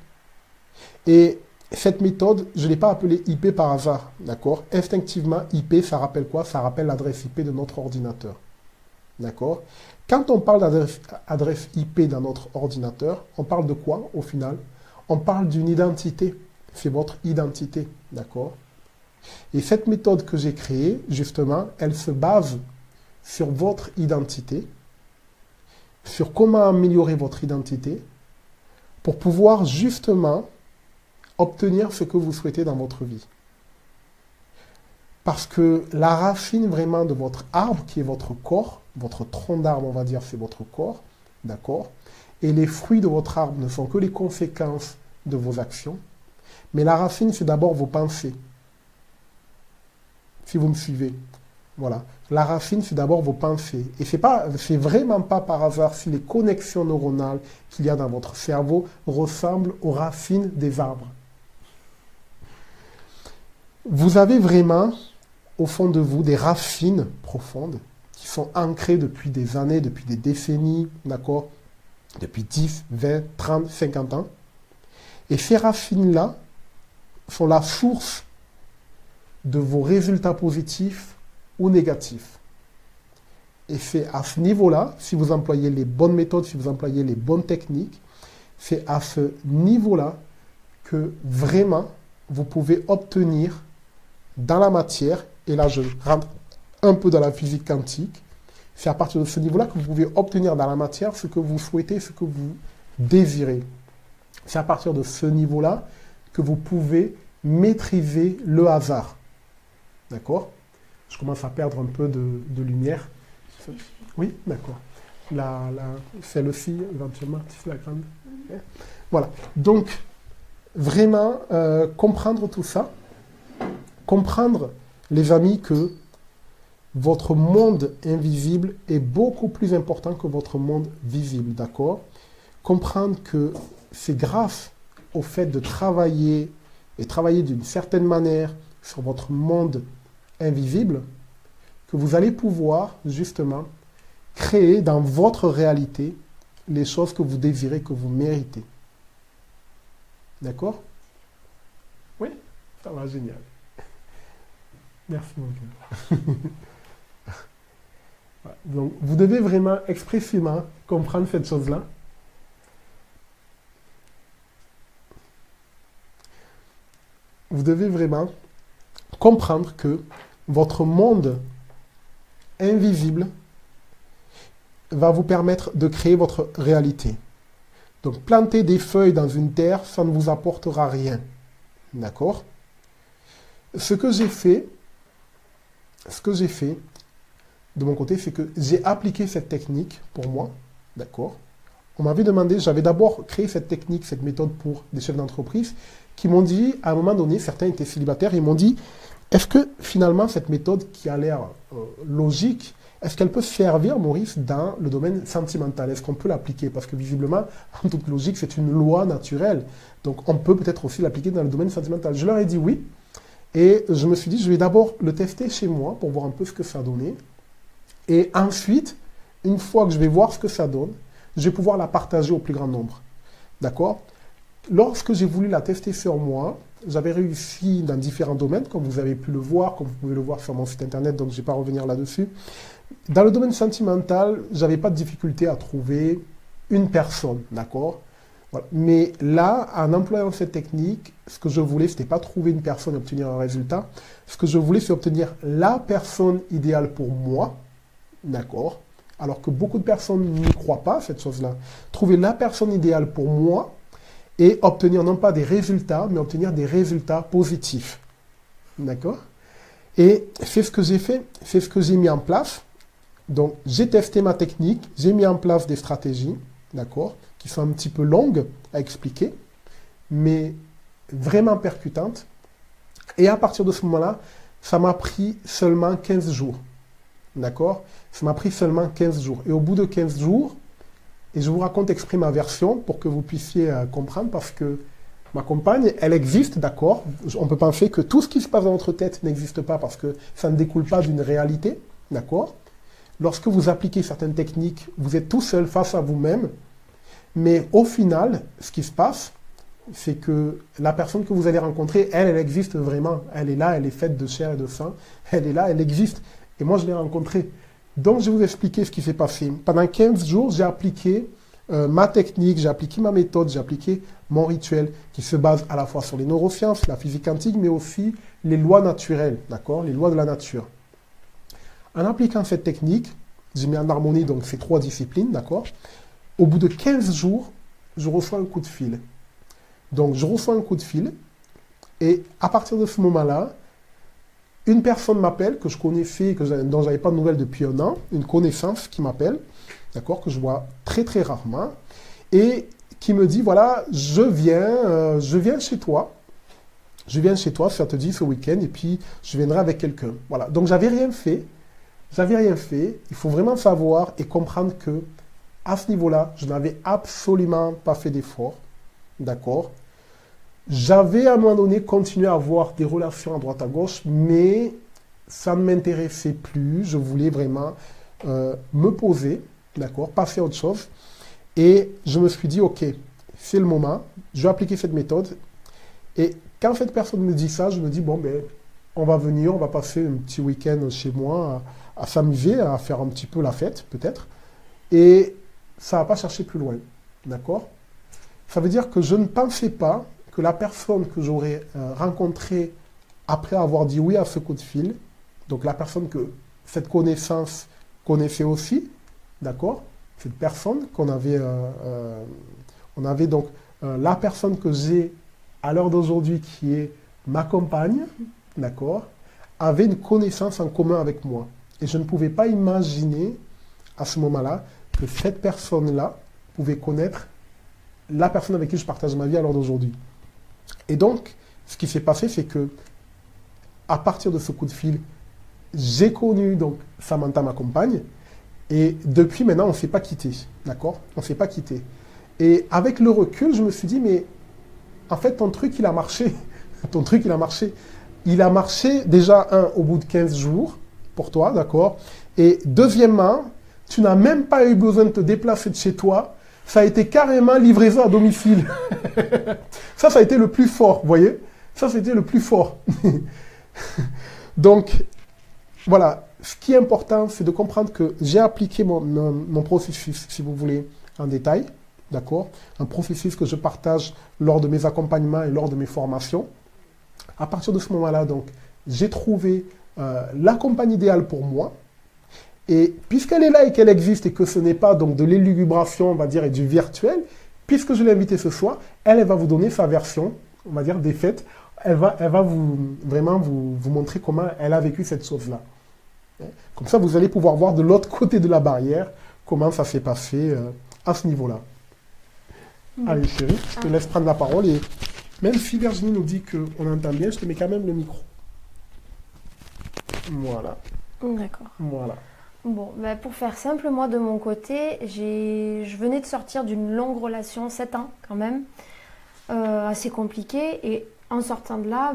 Et cette méthode, je ne l'ai pas appelée IP par hasard, d'accord? Instinctivement, IP, ça rappelle quoi? Ça rappelle l'adresse IP de notre ordinateur. D'accord? Quand on parle d'adresse IP dans notre ordinateur, on parle de quoi au final? On parle d'une identité. c'est votre identité, d'accord? Et cette méthode que j'ai créée, justement, elle se base sur votre identité, sur comment améliorer votre identité pour pouvoir justement obtenir ce que vous souhaitez dans votre vie. Parce que la racine vraiment de votre arbre, qui est votre corps, votre tronc d'arbre, on va dire, c'est votre corps, d'accord? Et les fruits de votre arbre ne sont que les conséquences de vos actions. Mais la racine, c'est d'abord vos pensées. Si vous me suivez. Voilà. La racine, c'est d'abord vos pensées. Et c'est vraiment pas par hasard si les connexions neuronales qu'il y a dans votre cerveau ressemblent aux racines des arbres. Vous avez vraiment, au fond de vous, des racines profondes qui sont ancrées depuis des années, depuis des décennies, d'accord? Depuis 10, 20, 30, 50 ans. Et ces racines-là sont la source de vos résultats positifs ou négatifs. Et c'est à ce niveau-là, si vous employez les bonnes méthodes, si vous employez les bonnes techniques, c'est à ce niveau-là que vraiment vous pouvez obtenir dans la matière, et là je rentre un peu dans la physique quantique, c'est à partir de ce niveau-là que vous pouvez obtenir dans la matière ce que vous souhaitez, ce que vous désirez. C'est à partir de ce niveau-là que vous pouvez maîtriser le hasard. D'accord? Je commence à perdre un peu de lumière. Oui, d'accord. Celle-ci, éventuellement, c'est la grande. Voilà. Donc, vraiment, comprendre tout ça, comprendre, les amis, que votre monde invisible est beaucoup plus important que votre monde visible, d'accord? Comprendre que c'est grâce au fait de travailler, et travailler d'une certaine manière sur votre monde invisible, que vous allez pouvoir, justement, créer dans votre réalité les choses que vous désirez, que vous méritez. D'accord? Oui? Ça va, génial. Merci, mon cœur. Donc, vous devez vraiment expressément comprendre cette chose-là. Vous devez vraiment comprendre que votre monde invisible va vous permettre de créer votre réalité. Donc, planter des feuilles dans une terre, ça ne vous apportera rien. D'accord? Ce que j'ai fait de mon côté, c'est que j'ai appliqué cette technique pour moi. D'accord? On m'avait demandé, j'avais d'abord créé cette technique, cette méthode pour des chefs d'entreprise qui m'ont dit, à un moment donné, certains étaient célibataires, ils m'ont dit, est-ce que finalement cette méthode qui a l'air logique, est-ce qu'elle peut servir, Maurice, dans le domaine sentimental? Est-ce qu'on peut l'appliquer? Parce que visiblement, en toute logique, c'est une loi naturelle. Donc on peut peut-être aussi l'appliquer dans le domaine sentimental. Je leur ai dit oui. Et je me suis dit, je vais d'abord le tester chez moi pour voir un peu ce que ça donnait. Et ensuite, une fois que je vais voir ce que ça donne, je vais pouvoir la partager au plus grand nombre. D'accord? Lorsque j'ai voulu la tester sur moi, j'avais réussi dans différents domaines, comme vous avez pu le voir, comme vous pouvez le voir sur mon site internet, donc je ne vais pas revenir là-dessus. Dans le domaine sentimental, je n'avais pas de difficulté à trouver une personne, d'accord? Voilà. Mais là, en employant cette technique, ce que je voulais, ce n'était pas trouver une personne et obtenir un résultat. Ce que je voulais, c'est obtenir la personne idéale pour moi, d'accord? Alors que beaucoup de personnes n'y croient pas, cette chose-là. Trouver la personne idéale pour moi, et obtenir non pas des résultats, mais obtenir des résultats positifs. D'accord? Et c'est ce que j'ai fait, c'est ce que j'ai mis en place. Donc, j'ai testé ma technique, j'ai mis en place des stratégies, d'accord, qui sont un petit peu longues à expliquer, mais vraiment percutantes. Et à partir de ce moment-là, ça m'a pris seulement 15 jours. D'accord? Ça m'a pris seulement 15 jours. Et au bout de 15 jours, et je vous raconte exprès ma version pour que vous puissiez comprendre, parce que ma compagne, elle existe, d'accord? On peut penser que tout ce qui se passe dans votre tête n'existe pas parce que ça ne découle pas d'une réalité, d'accord? Lorsque vous appliquez certaines techniques, vous êtes tout seul face à vous-même, mais au final, ce qui se passe, c'est que la personne que vous allez rencontrer, elle existe vraiment. Elle est là, elle est faite de chair et de sang, elle est là, elle existe. Et moi, je l'ai rencontrée. Donc, je vais vous expliquer ce qui s'est passé. Pendant 15 jours, j'ai appliqué ma technique, j'ai appliqué ma méthode, j'ai appliqué mon rituel qui se base à la fois sur les neurosciences, la physique quantique, mais aussi les lois naturelles, d'accord, les lois de la nature. En appliquant cette technique, j'ai mis en harmonie donc ces 3 disciplines, d'accord. Au bout de 15 jours, je reçois un coup de fil. Donc, je reçois un coup de fil et à partir de ce moment-là, une personne m'appelle que je connaissais, dont je n'avais pas de nouvelles depuis un an, une connaissance qui m'appelle, d'accord, que je vois très très rarement, et qui me dit, voilà, je viens chez toi, ça te dit ce week-end, et puis je viendrai avec quelqu'un. Voilà, donc j'avais rien fait, il faut vraiment savoir et comprendre que à ce niveau-là, je n'avais absolument pas fait d'effort, d'accord. J'avais à un moment donné continué à avoir des relations à droite à gauche, mais ça ne m'intéressait plus. Je voulais vraiment me poser, d'accord, passer à autre chose. Et je me suis dit, ok, c'est le moment, je vais appliquer cette méthode. Et quand cette personne me dit ça, je me dis, bon, ben, on va venir, on va passer un petit week-end chez moi à s'amuser, à faire un petit peu la fête, peut-être. Et ça ne va pas chercher plus loin, d'accord. Ça veut dire que je ne pensais pas que la personne que j'aurais rencontrée après avoir dit oui à ce coup de fil, donc la personne que cette connaissance connaissait aussi, d'accord, cette personne qu'on avait, on avait donc la personne que j'ai à l'heure d'aujourd'hui qui est ma compagne, d'accord, avait une connaissance en commun avec moi. Et je ne pouvais pas imaginer à ce moment-là que cette personne-là pouvait connaître la personne avec qui je partage ma vie à l'heure d'aujourd'hui. Et donc, ce qui s'est passé, c'est que à partir de ce coup de fil, j'ai connu donc Samantha, ma compagne, et depuis maintenant, on ne s'est pas quitté, d'accord? On ne s'est pas quitté. Et avec le recul, je me suis dit, mais en fait, ton truc, il a marché. Ton truc, il a marché. Il a marché déjà, au bout de 15 jours, pour toi, d'accord? Et deuxièmement, tu n'as même pas eu besoin de te déplacer de chez toi. Ça a été carrément livraison à domicile. Ça a été le plus fort, vous voyez? Ça, c'était le plus fort. Donc, voilà. Ce qui est important, c'est de comprendre que j'ai appliqué mon processus, si vous voulez, en détail. D'accord? Un processus que je partage lors de mes accompagnements et lors de mes formations. À partir de ce moment-là, donc, j'ai trouvé la compagne idéale pour moi. Et puisqu'elle est là et qu'elle existe et que ce n'est pas donc de l'élugubration, on va dire, et du virtuel, puisque je l'ai invitée ce soir, elle va vous donner sa version, on va dire, des faits. Elle va vraiment vous montrer comment elle a vécu cette chose-là. Comme ça, vous allez pouvoir voir de l'autre côté de la barrière comment ça s'est passé à ce niveau-là. Allez, chérie, je te laisse prendre la parole. Et même si Virginie nous dit qu'on entend bien, je te mets quand même le micro. Voilà. D'accord. Voilà. Bon, bah pour faire simple, moi de mon côté, je venais de sortir d'une longue relation, 7 ans quand même, assez compliquée. Et en sortant de là,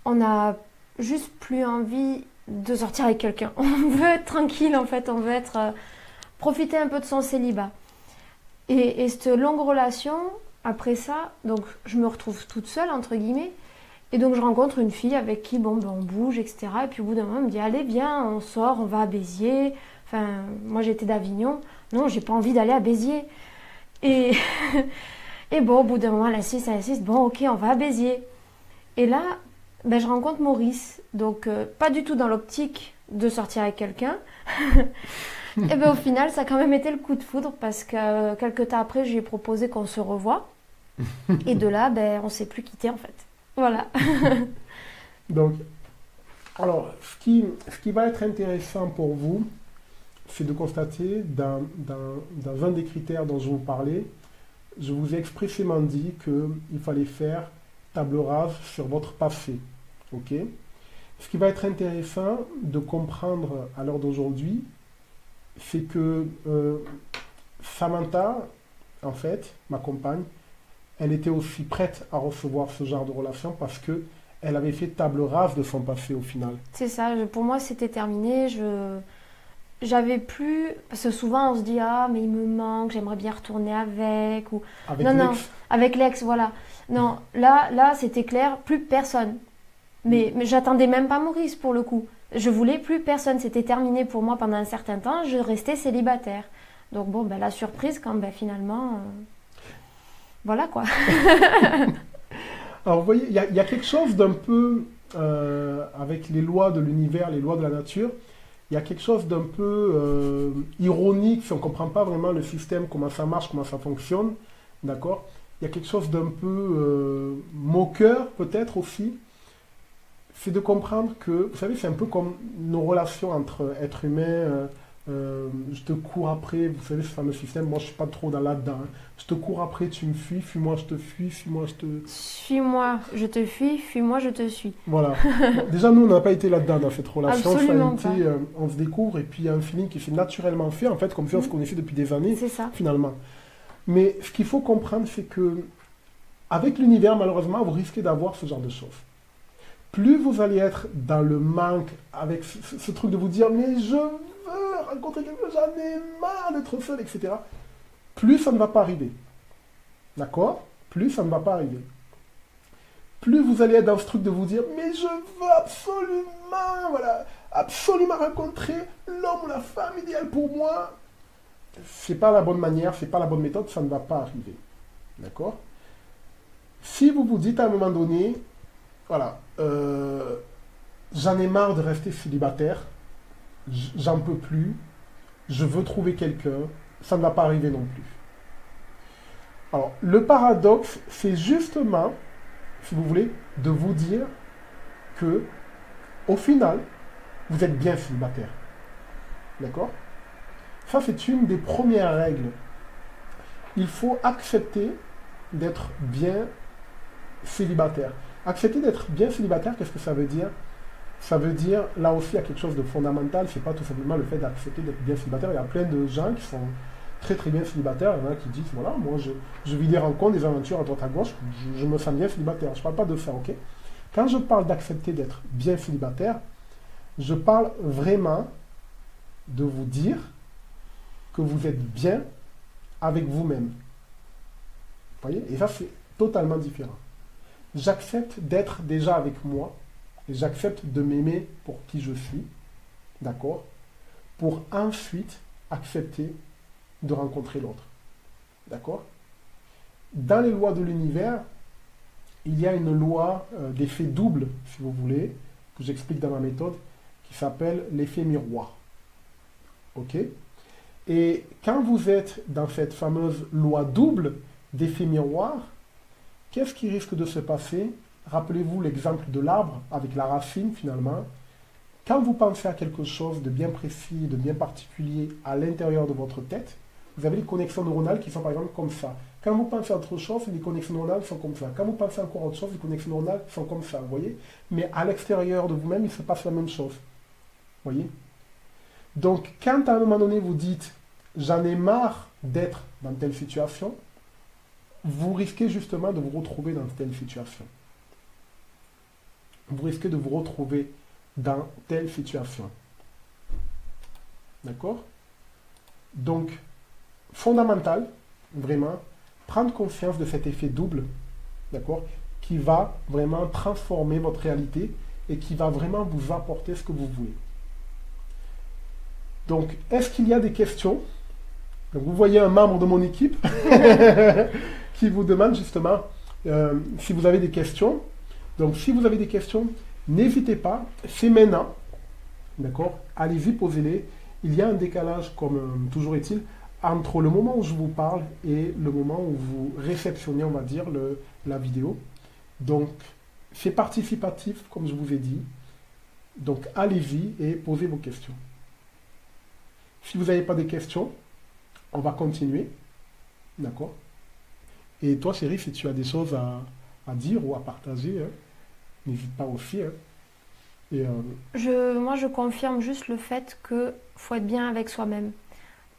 on n'a juste plus envie de sortir avec quelqu'un. On veut être tranquille en fait, on veut profiter un peu de son célibat. Et cette longue relation, après ça, donc je me retrouve toute seule entre guillemets. Et donc je rencontre une fille avec qui on bouge, etc. Et puis au bout d'un moment, elle me dit allez viens, on sort, on va à Béziers. Enfin, moi j'étais d'Avignon. Non, j'ai pas envie d'aller à Béziers. Et, et bon, au bout d'un moment, elle insiste, bon ok, on va à Béziers. Et là, je rencontre Maurice. Donc pas du tout dans l'optique de sortir avec quelqu'un. Et au final, ça a quand même été le coup de foudre parce que quelques temps après, je lui ai proposé qu'on se revoie. Et de là, on s'est plus quitté en fait. Voilà. Donc, alors, ce qui va être intéressant pour vous, c'est de constater dans un des critères dont je vous parlais, je vous ai expressément dit qu'il fallait faire table rase sur votre passé. Ok? Ce qui va être intéressant de comprendre à l'heure d'aujourd'hui, c'est que Samantha, en fait, ma compagne, elle était aussi prête à recevoir ce genre de relation parce qu'elle avait fait table rase de son passé au final. C'est ça, pour moi c'était terminé. J'avais plus. Parce que souvent on se dit ah, mais il me manque, j'aimerais bien retourner avec. Ou... Avec non, l'ex. non, avec l'ex, voilà. Non, là c'était clair, plus personne. Mais j'attendais même pas Maurice pour le coup. Je voulais plus personne, c'était terminé pour moi pendant un certain temps, je restais célibataire. Donc bon, ben, la surprise quand ben, finalement, voilà quoi. Alors vous voyez, il y a quelque chose d'un peu, avec les lois de l'univers, les lois de la nature, il y a quelque chose d'un peu ironique si on ne comprend pas vraiment le système, comment ça marche, comment ça fonctionne, d'accord? Il y a quelque chose d'un peu moqueur peut-être aussi, c'est de comprendre que, vous savez, c'est un peu comme nos relations entre êtres humains. Je te cours après, vous savez, ce fameux système, moi je suis pas trop dans là-dedans. Hein. Je te cours après, tu me fuis, fuis-moi, je te fuis, fuis-moi, je te... Suis-moi, je te fuis, fuis-moi, je te suis. Voilà. Bon, déjà, nous, on n'a pas été là-dedans dans cette relation. Absolument Ça a été, on se découvre et puis il y a un feeling qui s'est naturellement fait, en fait, comme si on se connaissait depuis des années, C'est ça. finalement. Mais ce qu'il faut comprendre, c'est que avec l'univers, malheureusement, vous risquez d'avoir ce genre de choses. Plus vous allez être dans le manque, avec ce truc de vous dire, mais je veux rencontrer quelqu'un, j'en ai marre d'être seul, etc. Plus ça ne va pas arriver. D'accord? Plus ça ne va pas arriver. Plus vous allez être dans ce truc de vous dire, mais je veux absolument, voilà, absolument rencontrer l'homme ou la femme idéale pour moi. C'est pas la bonne manière, c'est pas la bonne méthode, ça ne va pas arriver. D'accord? Si vous vous dites à un moment donné, voilà, j'en ai marre de rester célibataire, j'en peux plus, je veux trouver quelqu'un, ça ne va pas arriver non plus. Alors, le paradoxe, c'est justement, si vous voulez, de vous dire que, au final, vous êtes bien célibataire. D'accord? Ça, c'est une des premières règles. Il faut accepter d'être bien célibataire. Accepter d'être bien célibataire, qu'est-ce que ça veut dire? Ça veut dire, là aussi, il y a quelque chose de fondamental, c'est pas tout simplement le fait d'accepter d'être bien célibataire. Il y a plein de gens qui sont très très bien célibataires. Il y en a qui disent, voilà, moi je vis des rencontres, des aventures à droite à gauche, je me sens bien célibataire. Je ne parle pas de ça, ok? Quand je parle d'accepter d'être bien célibataire, je parle vraiment de vous dire que vous êtes bien avec vous-même. Vous voyez? Et ça, c'est totalement différent. J'accepte d'être déjà avec moi, et j'accepte de m'aimer pour qui je suis, d'accord? Pour ensuite accepter de rencontrer l'autre. D'accord? Dans les lois de l'univers, il y a une loi d'effet double, si vous voulez, que j'explique dans ma méthode, qui s'appelle l'effet miroir. Ok? Et quand vous êtes dans cette fameuse loi double d'effet miroir, qu'est-ce qui risque de se passer? Rappelez-vous l'exemple de l'arbre avec la racine finalement. Quand vous pensez à quelque chose de bien précis, de bien particulier à l'intérieur de votre tête, vous avez des connexions neuronales qui sont par exemple comme ça. Quand vous pensez à autre chose, les connexions neuronales sont comme ça. Quand vous pensez encore à autre chose, les connexions neuronales sont comme ça, vous voyez? Mais à l'extérieur de vous-même, il se passe la même chose. Vous voyez? Donc, quand à un moment donné, vous dites « j'en ai marre d'être dans telle situation », vous risquez justement de vous retrouver dans telle situation. Vous risquez de vous retrouver dans telle situation. D'accord? Donc, fondamental, vraiment, prendre conscience de cet effet double, d'accord, qui va vraiment transformer votre réalité et qui va vraiment vous apporter ce que vous voulez. Donc, est-ce qu'il y a des questions? Donc, vous voyez un membre de mon équipe qui vous demande justement si vous avez des questions. Donc, si vous avez des questions, n'hésitez pas, c'est maintenant, d'accord? Allez-y, posez-les. Il y a un décalage, comme toujours est-il, entre le moment où je vous parle et le moment où vous réceptionnez, on va dire, la vidéo. Donc, c'est participatif, comme je vous ai dit. Donc, allez-y et posez vos questions. Si vous n'avez pas de questions, on va continuer. D'accord? Et toi, chérie, si tu as des choses à dire ou à partager, hein, n'hésite pas aussi. Hein. Et, Moi, je confirme juste le fait qu'il faut être bien avec soi-même.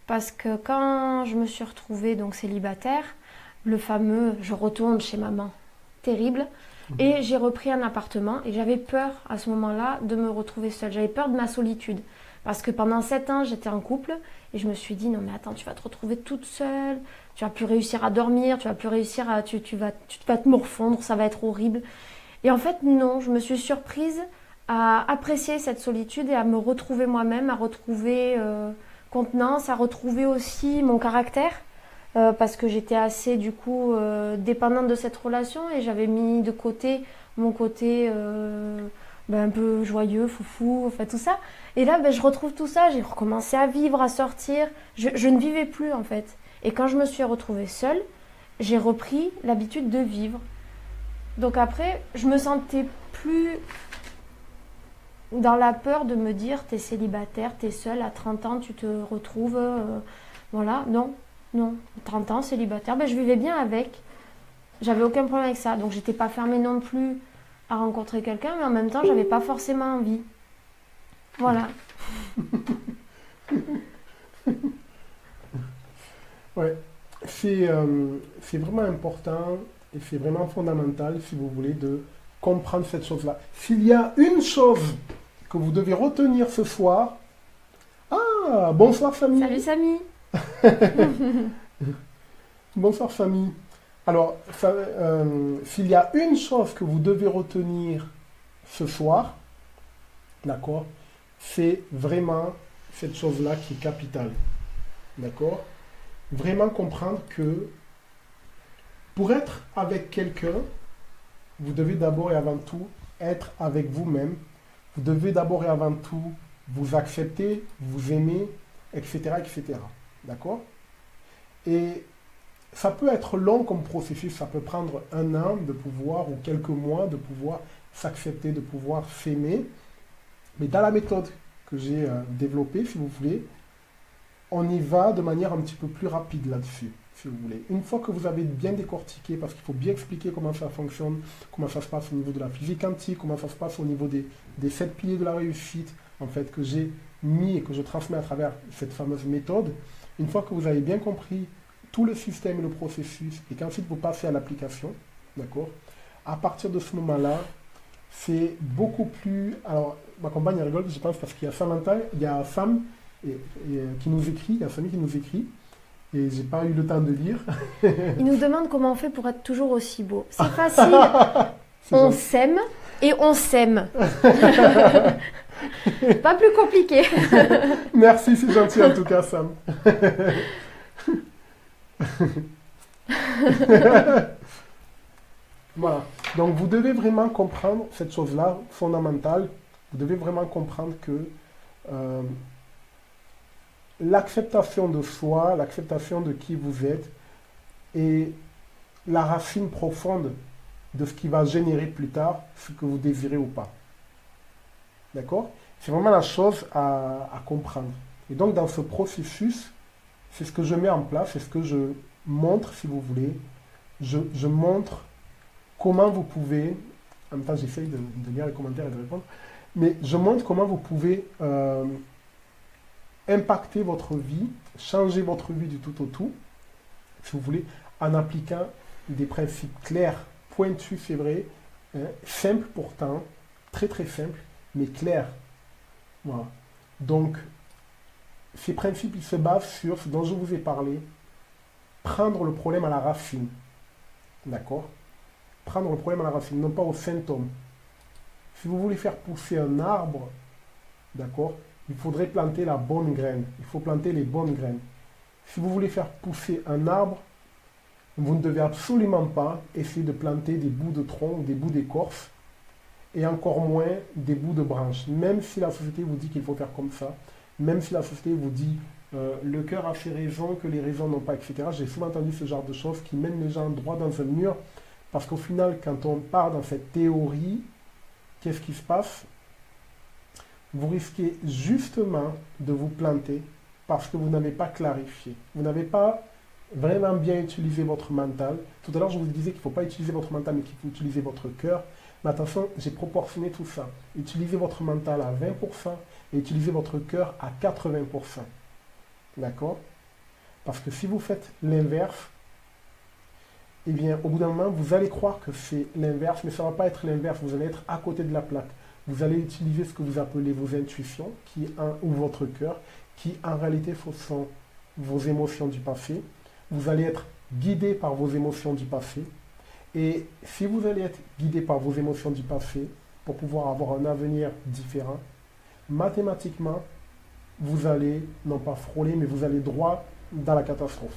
Parce que quand je me suis retrouvée donc célibataire, le fameux « je retourne chez maman », terrible, et j'ai repris un appartement et j'avais peur à ce moment-là de me retrouver seule. J'avais peur de ma solitude. Parce que pendant 7 ans, j'étais en couple et je me suis dit « non mais attends, tu vas te retrouver toute seule, tu vas plus réussir à dormir, tu vas plus réussir à... tu vas te morfondre, ça va être horrible ». Et en fait, non, je me suis surprise à apprécier cette solitude et à me retrouver moi-même, à retrouver contenance, à retrouver aussi mon caractère. Parce que j'étais assez du coup dépendante de cette relation et j'avais mis de côté mon côté un peu joyeux, foufou, enfin tout ça. Et là, je retrouve tout ça, j'ai recommencé à vivre, à sortir. Je ne vivais plus en fait. Et quand je me suis retrouvée seule, j'ai repris l'habitude de vivre. Donc après, je me sentais plus dans la peur de me dire t'es célibataire, t'es seule, à 30 ans tu te retrouves, voilà, non. Non, 30 ans, célibataire, je vivais bien avec. J'avais aucun problème avec ça. Donc j'étais pas fermée non plus à rencontrer quelqu'un, mais en même temps, j'avais pas forcément envie. Voilà. Ouais, c'est vraiment important et c'est vraiment fondamental, si vous voulez, de comprendre cette chose-là. S'il y a une chose que vous devez retenir ce soir... Ah, bonsoir Samy. Salut Samy. Bonsoir famille. Alors, s'il y a une chose que vous devez retenir ce soir, d'accord, c'est vraiment cette chose-là qui est capitale. D'accord? Vraiment comprendre que pour être avec quelqu'un, vous devez d'abord et avant tout être avec vous-même. Vous devez d'abord et avant tout vous accepter, vous aimer, etc., etc. D'accord? Et ça peut être long comme processus, ça peut prendre 1 an de pouvoir, ou quelques mois, de pouvoir s'accepter, de pouvoir s'aimer. Mais dans la méthode que j'ai développée, si vous voulez, on y va de manière un petit peu plus rapide là-dessus, si vous voulez. Une fois que vous avez bien décortiqué, parce qu'il faut bien expliquer comment ça fonctionne, comment ça se passe au niveau de la physique quantique, comment ça se passe au niveau des 7 piliers de la réussite, en fait, que j'ai mis et que je transmets à travers cette fameuse méthode, une fois que vous avez bien compris tout le système et le processus, et qu'ensuite vous passez à l'application, d'accord? À partir de ce moment-là, c'est beaucoup plus... Alors, ma compagne elle rigole, je pense, parce qu'il y a Samantha, il y a Sam qui nous écrit, il y a Samy qui nous écrit, et j'ai pas eu le temps de lire. Il nous demande comment on fait pour être toujours aussi beau. C'est facile, on s'aime et on s'aime. Pas plus compliqué. Merci, c'est gentil en tout cas, Sam. Voilà. Donc vous devez vraiment comprendre cette chose-là fondamentale. Vous devez vraiment comprendre que l'acceptation de soi, l'acceptation de qui vous êtes est la racine profonde de ce qui va générer plus tard ce que vous désirez ou pas. D'accord? C'est vraiment la chose à comprendre. Et donc dans ce processus, c'est ce que je mets en place, c'est ce que je montre, si vous voulez. Je montre comment vous pouvez, en même temps j'essaye de lire les commentaires et de répondre, mais je montre comment vous pouvez impacter votre vie, changer votre vie du tout au tout, si vous voulez, en appliquant des principes clairs, pointus, c'est vrai, simples pourtant, très très simples, mais clairs. Voilà. Donc, ces principes, ils se basent sur ce dont je vous ai parlé, prendre le problème à la racine. D'accord? Prendre le problème à la racine, non pas au symptôme. Si vous voulez faire pousser un arbre, d'accord, il faudrait planter la bonne graine. Il faut planter les bonnes graines. Si vous voulez faire pousser un arbre, vous ne devez absolument pas essayer de planter des bouts de tronc ou des bouts d'écorce, et encore moins des bouts de branches. Même si la société vous dit qu'il faut faire comme ça, même si la société vous dit le cœur a ses raisons, que les raisons n'ont pas, etc. J'ai souvent entendu ce genre de choses qui mènent les gens droit dans un mur, parce qu'au final, quand on part dans cette théorie, qu'est-ce qui se passe? Vous risquez justement de vous planter parce que vous n'avez pas clarifié. Vous n'avez pas vraiment bien utilisé votre mental. Tout à l'heure, je vous disais qu'il ne faut pas utiliser votre mental, mais qu'il faut utiliser votre cœur. Mais attention, j'ai proportionné tout ça. Utilisez votre mental à 20% et utilisez votre cœur à 80%. D'accord? Parce que si vous faites l'inverse, eh bien, au bout d'un moment, vous allez croire que c'est l'inverse, mais ça ne va pas être l'inverse. Vous allez être à côté de la plaque. Vous allez utiliser ce que vous appelez vos intuitions, ou votre cœur, qui en réalité sont vos émotions du passé. Vous allez être guidé par vos émotions du passé. Et si vous allez être guidé par vos émotions du passé pour pouvoir avoir un avenir différent, mathématiquement, vous allez, non pas frôler, mais vous allez droit dans la catastrophe.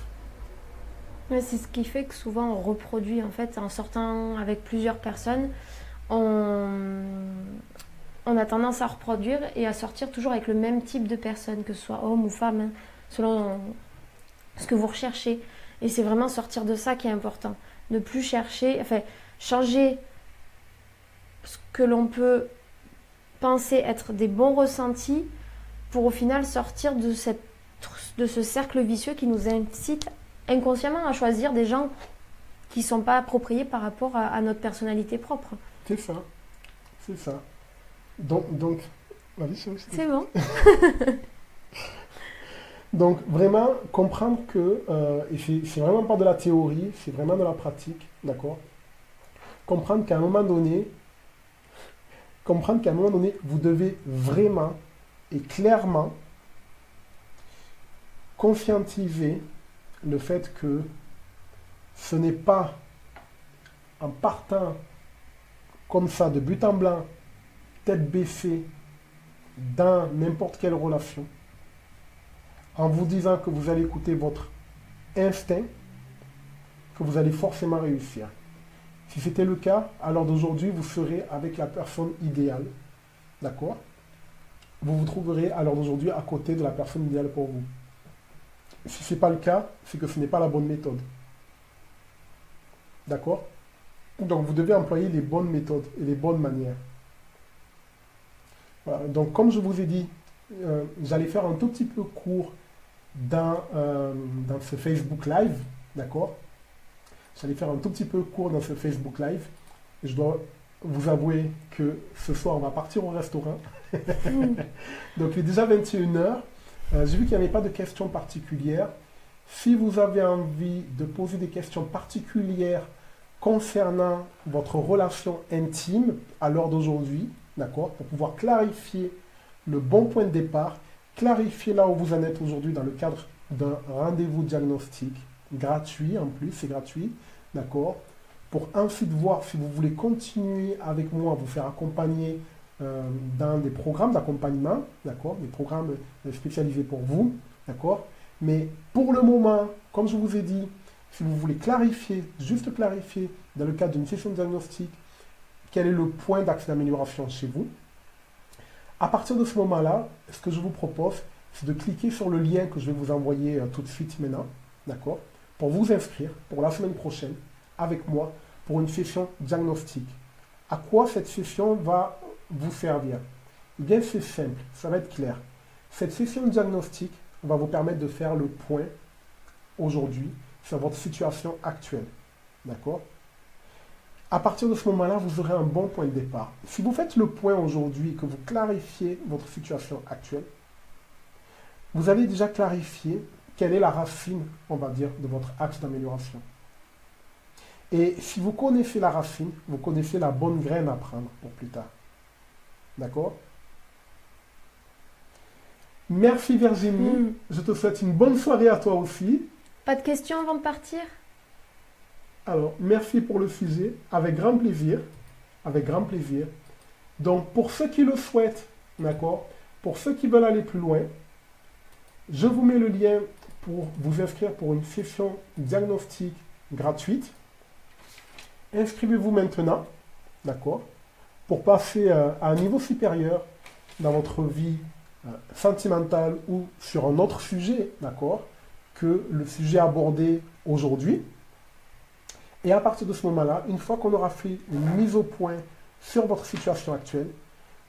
Ouais, c'est ce qui fait que souvent on reproduit, en fait, en sortant avec plusieurs personnes, on a tendance à reproduire et à sortir toujours avec le même type de personne, que ce soit homme ou femme, hein, selon ce que vous recherchez. Et c'est vraiment sortir de ça qui est important. Ne plus chercher, enfin, changer ce que l'on peut penser être des bons ressentis pour au final sortir de ce cercle vicieux qui nous incite inconsciemment à choisir des gens qui ne sont pas appropriés par rapport à notre personnalité propre. C'est ça. C'est ça. Donc vas-y, c'est bon. Donc vraiment comprendre que, et c'est vraiment pas de la théorie, c'est vraiment de la pratique, d'accord? Comprendre qu'à un moment donné, vous devez vraiment et clairement conscientiser le fait que ce n'est pas en partant comme ça, de but en blanc, tête baissée, dans n'importe quelle relation, en vous disant que vous allez écouter votre instinct, que vous allez forcément réussir. Si c'était le cas, à l'heure d'aujourd'hui, vous serez avec la personne idéale. D'accord? Vous vous trouverez à l'heure d'aujourd'hui à côté de la personne idéale pour vous. Si ce n'est pas le cas, c'est que ce n'est pas la bonne méthode. D'accord? Donc vous devez employer les bonnes méthodes et les bonnes manières. Voilà. Donc comme je vous ai dit, j'allais faire un tout petit peu court dans ce Facebook Live. D'accord? J'allais faire un tout petit peu court dans ce Facebook Live. Et je dois vous avouer que ce soir, on va partir au restaurant. Donc il est déjà 21h. J'ai vu qu'il n'y avait pas de questions particulières. Si vous avez envie de poser des questions particulières concernant votre relation intime à l'heure d'aujourd'hui, d'accord, pour pouvoir clarifier le bon point de départ, clarifier là où vous en êtes aujourd'hui dans le cadre d'un rendez-vous diagnostic gratuit, en plus, c'est gratuit, d'accord, pour ensuite voir si vous voulez continuer avec moi à vous faire accompagner dans des programmes d'accompagnement, d'accord, des programmes spécialisés pour vous, d'accord, mais pour le moment, comme je vous ai dit, si vous voulez clarifier, juste clarifier, dans le cadre d'une session de diagnostic, quel est le point d'axe d'amélioration chez vous, à partir de ce moment-là, ce que je vous propose, c'est de cliquer sur le lien que je vais vous envoyer tout de suite maintenant, d'accord, pour vous inscrire pour la semaine prochaine avec moi pour une session diagnostic. À quoi cette session va vous servir? Eh bien, c'est simple, ça va être clair. Cette session diagnostic va vous permettre de faire le point aujourd'hui sur votre situation actuelle. D'accord? À partir de ce moment-là, vous aurez un bon point de départ. Si vous faites le point aujourd'hui, que vous clarifiez votre situation actuelle, vous allez déjà clarifier quelle est la racine, on va dire, de votre axe d'amélioration. Et si vous connaissez la racine, vous connaissez la bonne graine à prendre pour plus tard. D'accord? Merci Virginie. Je te souhaite une bonne soirée à toi aussi. Pas de questions avant de partir? Alors, merci pour le sujet. Avec grand plaisir. Avec grand plaisir. Donc, pour ceux qui le souhaitent, d'accord, pour ceux qui veulent aller plus loin, je vous mets le lien pour vous inscrire pour une session diagnostic gratuite. Inscrivez-vous maintenant, d'accord, pour passer à un niveau supérieur dans votre vie sentimentale ou sur un autre sujet, d'accord, que le sujet abordé aujourd'hui. Et à partir de ce moment-là, une fois qu'on aura fait une mise au point sur votre situation actuelle,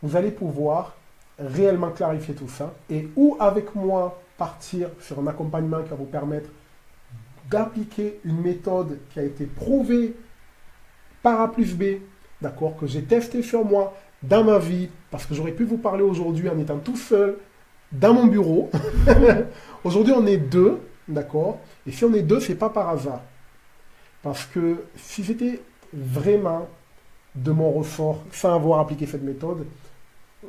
vous allez pouvoir réellement clarifier tout ça et ou avec moi partir sur un accompagnement qui va vous permettre d'appliquer une méthode qui a été prouvée par A plus B, d'accord, que j'ai testé sur moi dans ma vie, parce que j'aurais pu vous parler aujourd'hui en étant tout seul dans mon bureau. Aujourd'hui, on est deux, d'accord, et si on est deux, c'est pas par hasard. Parce que si c'était vraiment de mon ressort, sans avoir appliqué cette méthode,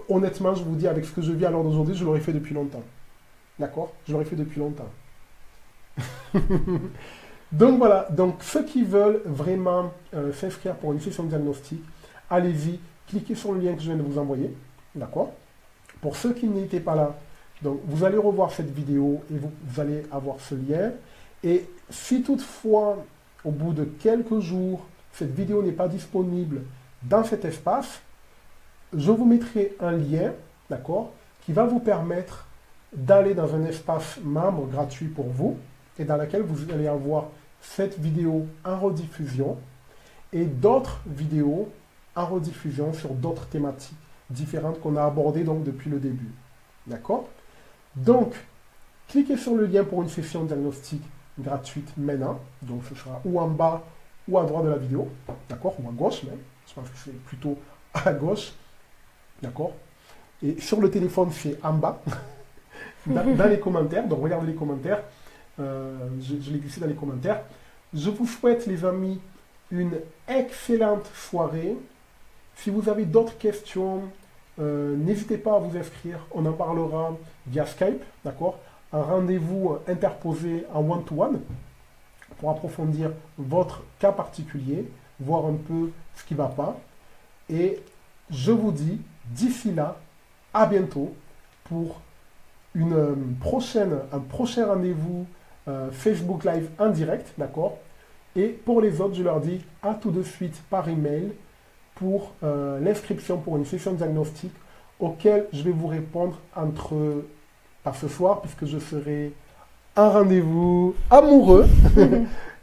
honnêtement, je vous dis, avec ce que je vis à l'heure d'aujourd'hui, je l'aurais fait depuis longtemps. D'accord? Je l'aurais fait depuis longtemps. Donc voilà, donc ceux qui veulent vraiment s'inscrire pour une session de diagnostic, allez-y, cliquez sur le lien que je viens de vous envoyer. D'accord? Pour ceux qui n'étaient pas là, Donc, vous allez revoir cette vidéo et vous allez avoir ce lien. Et si toutefois, au bout de quelques jours, cette vidéo n'est pas disponible dans cet espace, je vous mettrai un lien, d'accord, qui va vous permettre d'aller dans un espace membre gratuit pour vous et dans lequel vous allez avoir cette vidéo en rediffusion et d'autres vidéos en rediffusion sur d'autres thématiques différentes qu'on a abordées donc depuis le début. D'accord? Donc, cliquez sur le lien pour une session diagnostique gratuite maintenant. Donc, ce sera ou en bas ou à droite de la vidéo. D'accord? Ou à gauche même. Je pense que c'est plutôt à gauche. D'accord? Et sur le téléphone, c'est en bas. dans les commentaires. Donc, regardez les commentaires. Je l'ai glissé dans les commentaires. Je vous souhaite, les amis, une excellente soirée. Si vous avez d'autres questions, n'hésitez pas à vous inscrire. On en parlera via Skype, d'accord? Un rendez-vous interposé en one-to-one pour approfondir votre cas particulier, voir un peu ce qui ne va pas. Et je vous dis, d'ici là, à bientôt pour un prochain rendez-vous Facebook Live en direct, d'accord? Et pour les autres, je leur dis à tout de suite par email pour l'inscription pour une session diagnostique auquel je vais vous répondre pas ce soir, puisque je serai un rendez-vous amoureux.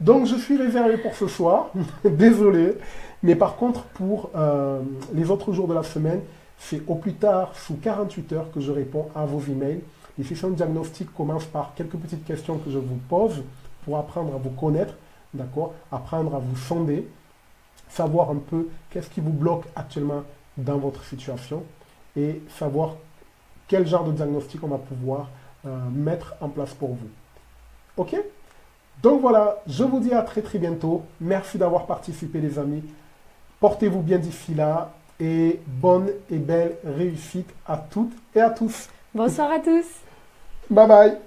Donc je suis réservé pour ce soir, désolé. Mais par contre, pour les autres jours de la semaine, c'est au plus tard, sous 48 heures, que je réponds à vos emails. Les sessions de diagnostic commencent par quelques petites questions que je vous pose pour apprendre à vous connaître, d'accord, apprendre à vous sonder, savoir un peu qu'est-ce qui vous bloque actuellement dans votre situation et savoir quel genre de diagnostic on va pouvoir mettre en place pour vous. Ok? Donc voilà, je vous dis à très très bientôt. Merci d'avoir participé les amis. Portez-vous bien d'ici là et bonne et belle réussite à toutes et à tous. Bonsoir à tous. Bye bye.